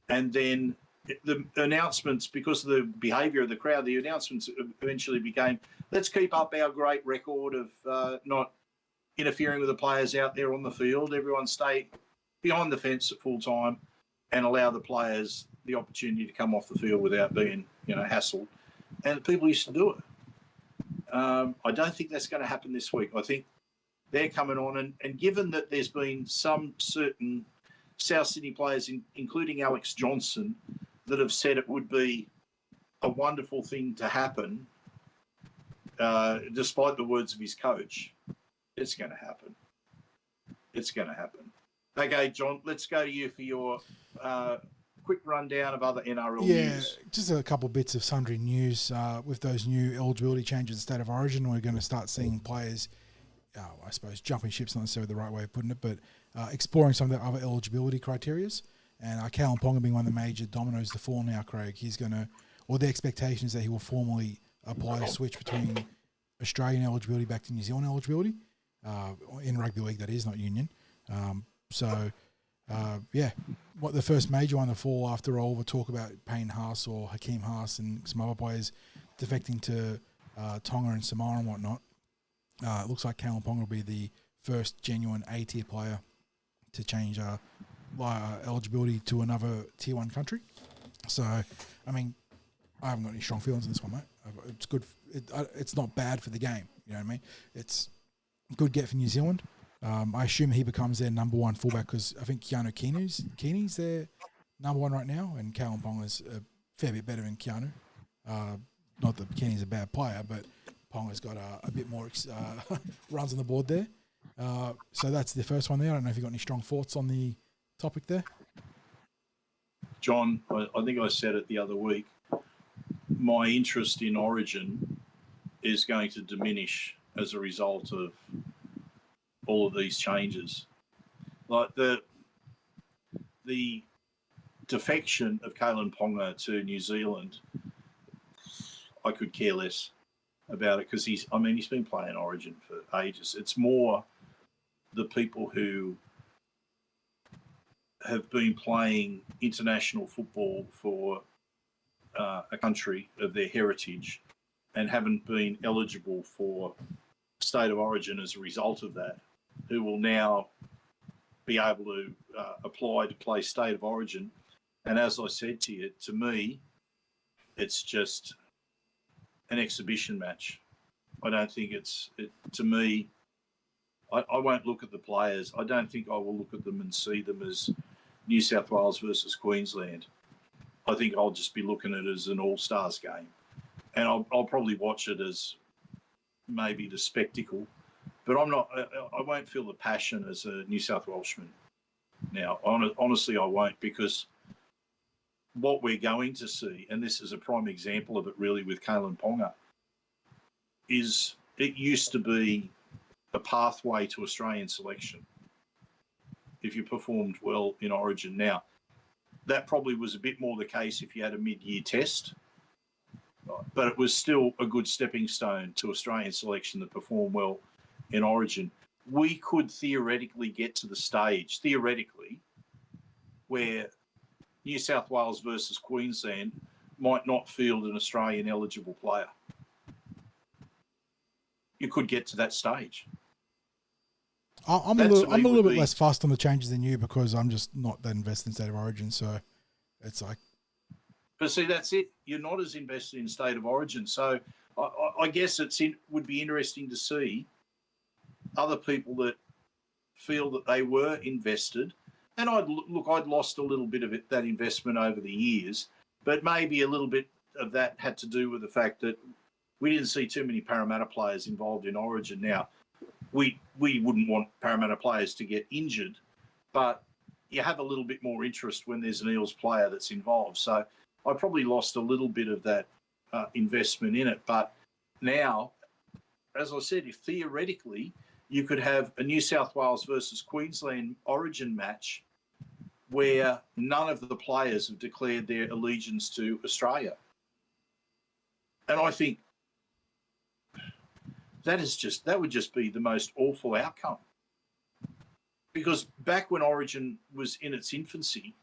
And then the announcements, because of the behaviour of the crowd, the announcements eventually became, let's keep up our great record of not interfering with the players out there on the field. Everyone stay behind the fence at full time and allow the players the opportunity to come off the field without being, hassled. And people used to do it. I don't think that's going to happen this week. I think they're coming on, and given that there's been some certain South Sydney players, including Alex Johnston, that have said it would be a wonderful thing to happen, despite the words of his coach. It's going to happen. It's going to happen. Okay, John, let's go to you for your quick rundown of other NRL news. Yeah, just a couple of bits of sundry news. With those new eligibility changes in State of Origin, we're going to start seeing players, I suppose, jumping ship's not necessarily the right way of putting it, but exploring some of the other eligibility criterias. And Callum Ponga being one of the major dominoes to fall now, Craig, he's going to, or the expectation is that he will formally apply a switch between Australian eligibility back to New Zealand eligibility, in rugby league, that is, not union. What the first major one to fall after all the talk about Payne Haas or Hakeem Haas and some other players defecting to Tonga and Samoa and whatnot. It looks like Callum Ponga will be the first genuine A-tier player to change eligibility to another Tier 1 country. So, I mean, I haven't got any strong feelings on this one, mate. It's good. It's not bad for the game. You know what I mean? It's a good get for New Zealand. I assume he becomes their number one fullback because I think Keanu Keeney's their number one right now, and Callum Ponga's a fair bit better than Keanu. Not that Keeney's a bad player, but Ponga's got a bit more runs on the board there. So that's the first one there. I don't know if you've got any strong thoughts on the topic there. John, I think I said it the other week. My interest in Origin is going to diminish as a result of all of these changes. Like the defection of Kalen Ponga to New Zealand, I could care less about it because he's been playing Origin for ages. It's more the people who have been playing international football for a country of their heritage and haven't been eligible for State of Origin as a result of that, who will now be able to apply to play State of Origin. And as I said to you, to me, it's just an exhibition match. I don't think to me, I won't look at the players. I don't think I will look at them and see them as New South Wales versus Queensland. I think I'll just be looking at it as an all-stars game. And I'll probably watch it as maybe the spectacle, but I won't feel the passion as a New South Welshman. Now, honestly, I won't, because what we're going to see, and this is a prime example of it really with Kalen Ponga, is it used to be a pathway to Australian selection if you performed well in Origin. Now, that probably was a bit more the case if you had a mid-year test, but it was still a good stepping stone to Australian selection that performed well in Origin. We could theoretically get to the stage, where New South Wales versus Queensland might not field an Australian eligible player. You could get to that stage. I'm a little bit less fussed on the changes than you because I'm just not that invested in State of Origin. So it's like. But see, that's it. You're not as invested in State of Origin. So I guess would be interesting to see other people that feel that they were invested. And I'd lost a little bit of that investment over the years, but maybe a little bit of that had to do with the fact that we didn't see too many Parramatta players involved in Origin. Now, we wouldn't want Parramatta players to get injured, but you have a little bit more interest when there's an Eels player that's involved. So I probably lost a little bit of that investment in it. But now, as I said, if theoretically you could have a New South Wales versus Queensland Origin match where none of the players have declared their allegiance to Australia. And I think that would just be the most awful outcome. Because back when Origin was in its infancy,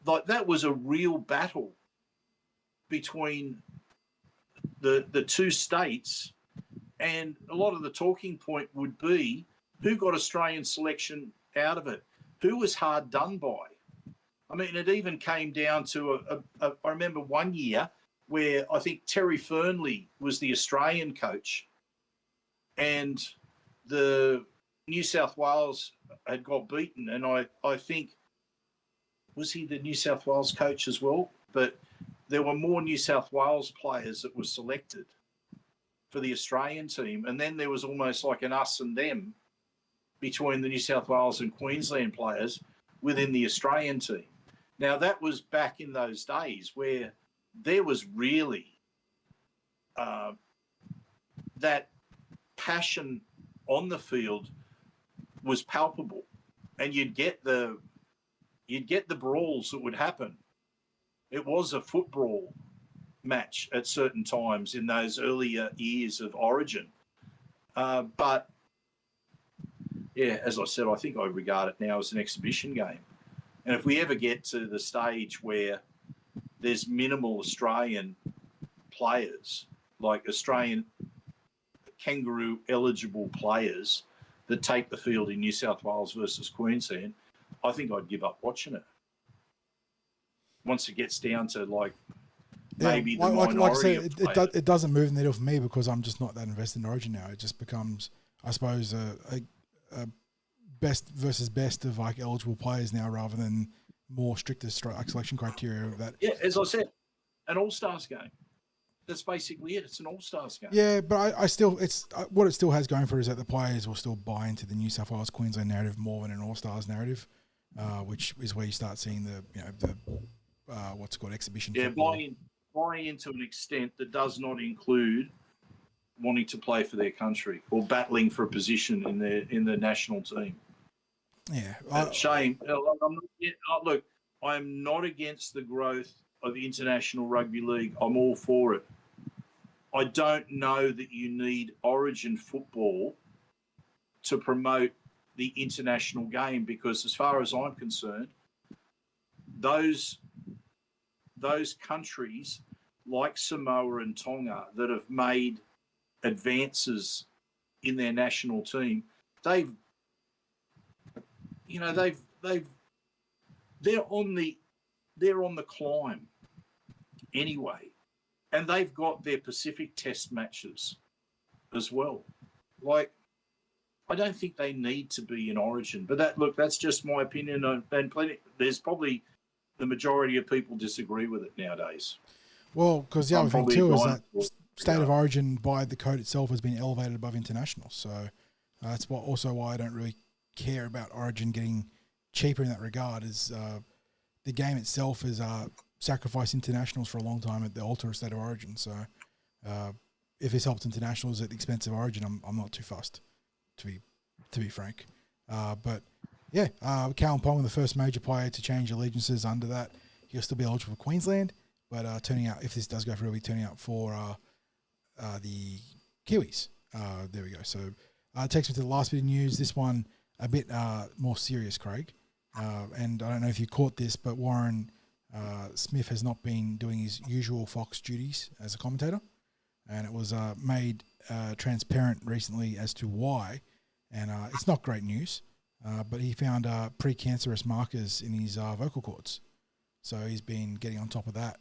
like that was a real battle between the two states, and a lot of the talking point would be who got Australian selection out of it, who was hard done by. I mean, it even came down to I remember one year where I think Terry Fernley was the Australian coach, and the New South Wales had got beaten, and I think, was he the New South Wales coach as well? But there were more New South Wales players that were selected for the Australian team, and then there was almost like an us and them between the New South Wales and Queensland players within the Australian team. Now, that was back in those days where there was really that passion on the field was palpable, and you'd get the brawls that would happen. It was a foot brawl match at certain times in those earlier years of Origin. But yeah, as I said, I think I regard it now as an exhibition game. And if we ever get to the stage where there's minimal Australian players, like Australian kangaroo eligible players that take the field in New South Wales versus Queensland, I think I'd give up watching it. Once it gets down to maybe the minority like I said, of it doesn't move the needle for me because I'm just not that invested in Origin now. It just becomes, I suppose, a best versus best of eligible players now rather than more stricter selection criteria of that. Yeah, as I said, an All-Stars game. That's basically it. It's an All-Stars game. Yeah, but I still, what it still has going for it is that the players will still buy into the New South Wales Queensland narrative more than an All-Stars narrative, which is where you start seeing the what's called exhibition. Yeah, football. buying into an extent that does not include wanting to play for their country or battling for a position in the national team. Yeah, shame. Look, I'm not against the growth of international rugby league. I'm all for it. I don't know that you need Origin football to promote the international game because, as far as I'm concerned, those countries like Samoa and Tonga that have made advances in their national team, they're on the climb anyway, and they've got their Pacific Test matches as well. I don't think they need to be in Origin, but that's just my opinion. And there's probably the majority of people disagree with it nowadays. Well, because the other thing too is that state of origin by the code itself has been elevated above international. So that's also why I don't really care about Origin getting cheaper in that regard. Is the game itself has sacrificed internationals for a long time at the altar of state of origin. So if this helps internationals at the expense of Origin, I'm not too fussed, to be frank. But yeah, Callum Pong, the first major player to change allegiances under that, he'll still be eligible for Queensland. But turning out, if this does go through, he'll be turning out for the Kiwis. There we go. So takes me to the last bit of news. This one a bit more serious, Craig. And I don't know if you caught this, but Warren Smith has not been doing his usual Foxx duties as a commentator. And it was made transparent recently as to why. And it's not great news, but he found precancerous markers in his vocal cords. So he's been getting on top of that.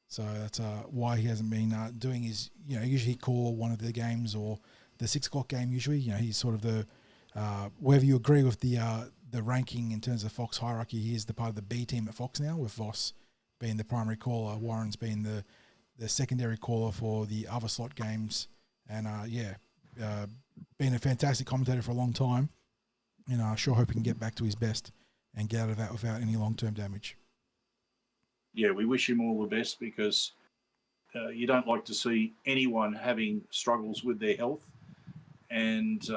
So that's why he hasn't been doing his, usually he'd call one of the games or the 6 o'clock game usually. He's sort of the, whether you agree with the ranking in terms of Foxx hierarchy, he is the part of the B team at Foxx now, with Voss being the primary caller, Warren's being the secondary caller for the other slot games. And been a fantastic commentator for a long time. And I sure hope he can get back to his best and get out of that without any long-term damage. Yeah, we wish him all the best because you don't like to see anyone having struggles with their health. And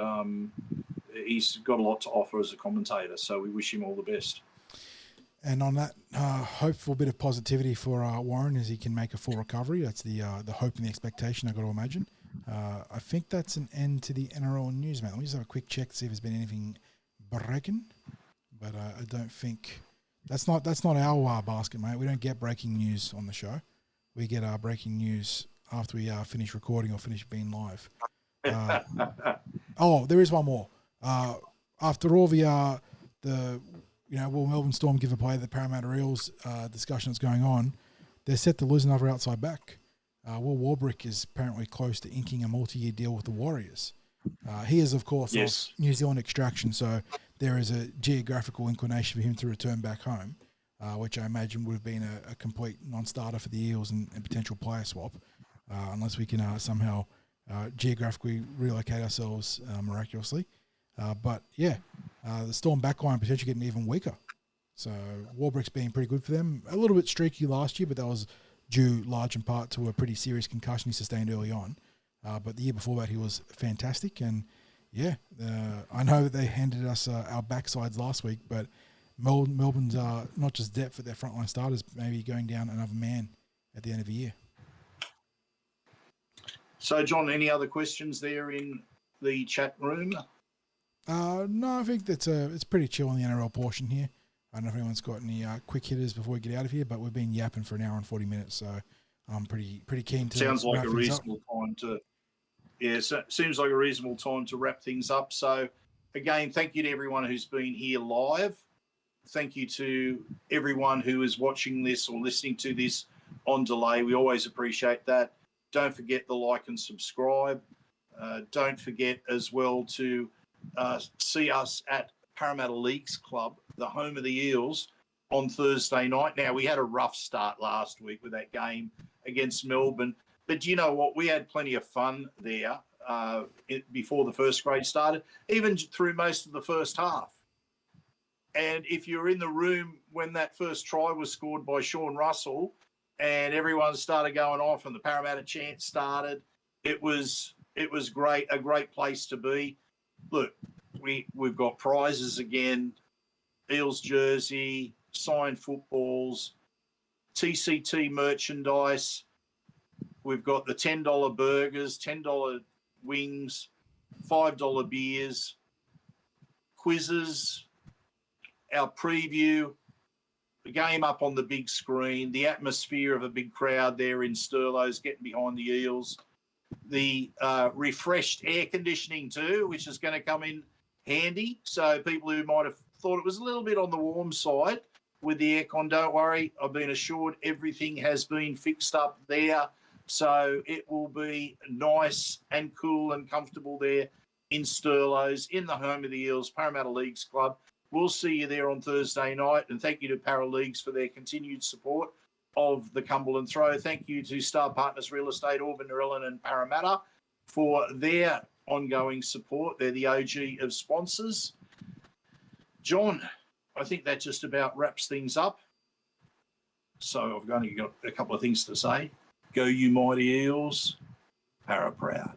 he's got a lot to offer as a commentator, so we wish him all the best. And on that hopeful bit of positivity for Warren as he can make a full recovery. That's the hope and the expectation, I've got to imagine. I think that's an end to the NRL news, mate. Let me just have a quick check to see if there's been anything breaking. But I don't think... That's not our basket, mate. We don't get breaking news on the show. We get our breaking news after we finish recording or finish being live. There is one more. After all the will Melbourne Storm give a play to the Parramatta Eels discussion that's going on, they're set to lose another outside back. Will Warbrick is apparently close to inking a multi-year deal with the Warriors. He is, of course, Yes. of New Zealand extraction, so there is a geographical inclination for him to return back home, which I imagine would have been a complete non-starter for the Eels and potential player swap, unless we can somehow geographically relocate ourselves miraculously. But yeah, the Storm backline potentially getting even weaker. So Warbrick's been pretty good for them. A little bit streaky last year, but that was due large in part to a pretty serious concussion he sustained early on. But the year before that, he was fantastic. And yeah, I know that they handed us our backsides last week, but Melbourne's not just depth at their frontline starters, maybe going down another man at the end of the year. So, John, any other questions there in the chat room? No, I think that's it's pretty chill on the NRL portion here. I don't know if anyone's got any quick hitters before we get out of here, but we've been yapping for an hour and 40 minutes, so I'm pretty keen to. Sounds like wrap a things reasonable time to. Yeah, so seems like a reasonable time to wrap things up. So, again, thank you to everyone who's been here live. Thank you to everyone who is watching this or listening to this on delay. We always appreciate that. Don't forget the like and subscribe. Don't forget as well to see us at Parramatta Leagues Club, the home of the Eels, on Thursday night. Now, we had a rough start last week with that game against Melbourne, but you know what? We had plenty of fun there before the first grade started, even through most of the first half. And if you're in the room when that first try was scored by Sean Russell and everyone started going off and the Parramatta chant started, it was great, a great place to be. Look, we've got prizes again, Eels jersey, signed footballs, TCT merchandise. We've got the $10 burgers, $10 wings, $5 beers, quizzes, our preview, the game up on the big screen, the atmosphere of a big crowd there in Sturlo's getting behind the Eels, the refreshed air conditioning too, which is going to come in handy. So people who might have thought it was a little bit on the warm side with the aircon, don't worry. I've been assured everything has been fixed up there. So it will be nice and cool and comfortable there in Sturlo's, in the home of the Eels, Parramatta Leagues Club. We'll see you there on Thursday night. And thank you to Para Leagues for their continued support of the Cumberland Throw. Thank you to Star Partners Real Estate, Auburn, Narellan and Parramatta for their ongoing support. They're the OG of sponsors. John, I think that just about wraps things up. So I've only got a couple of things to say. Go you mighty Eels, Para proud.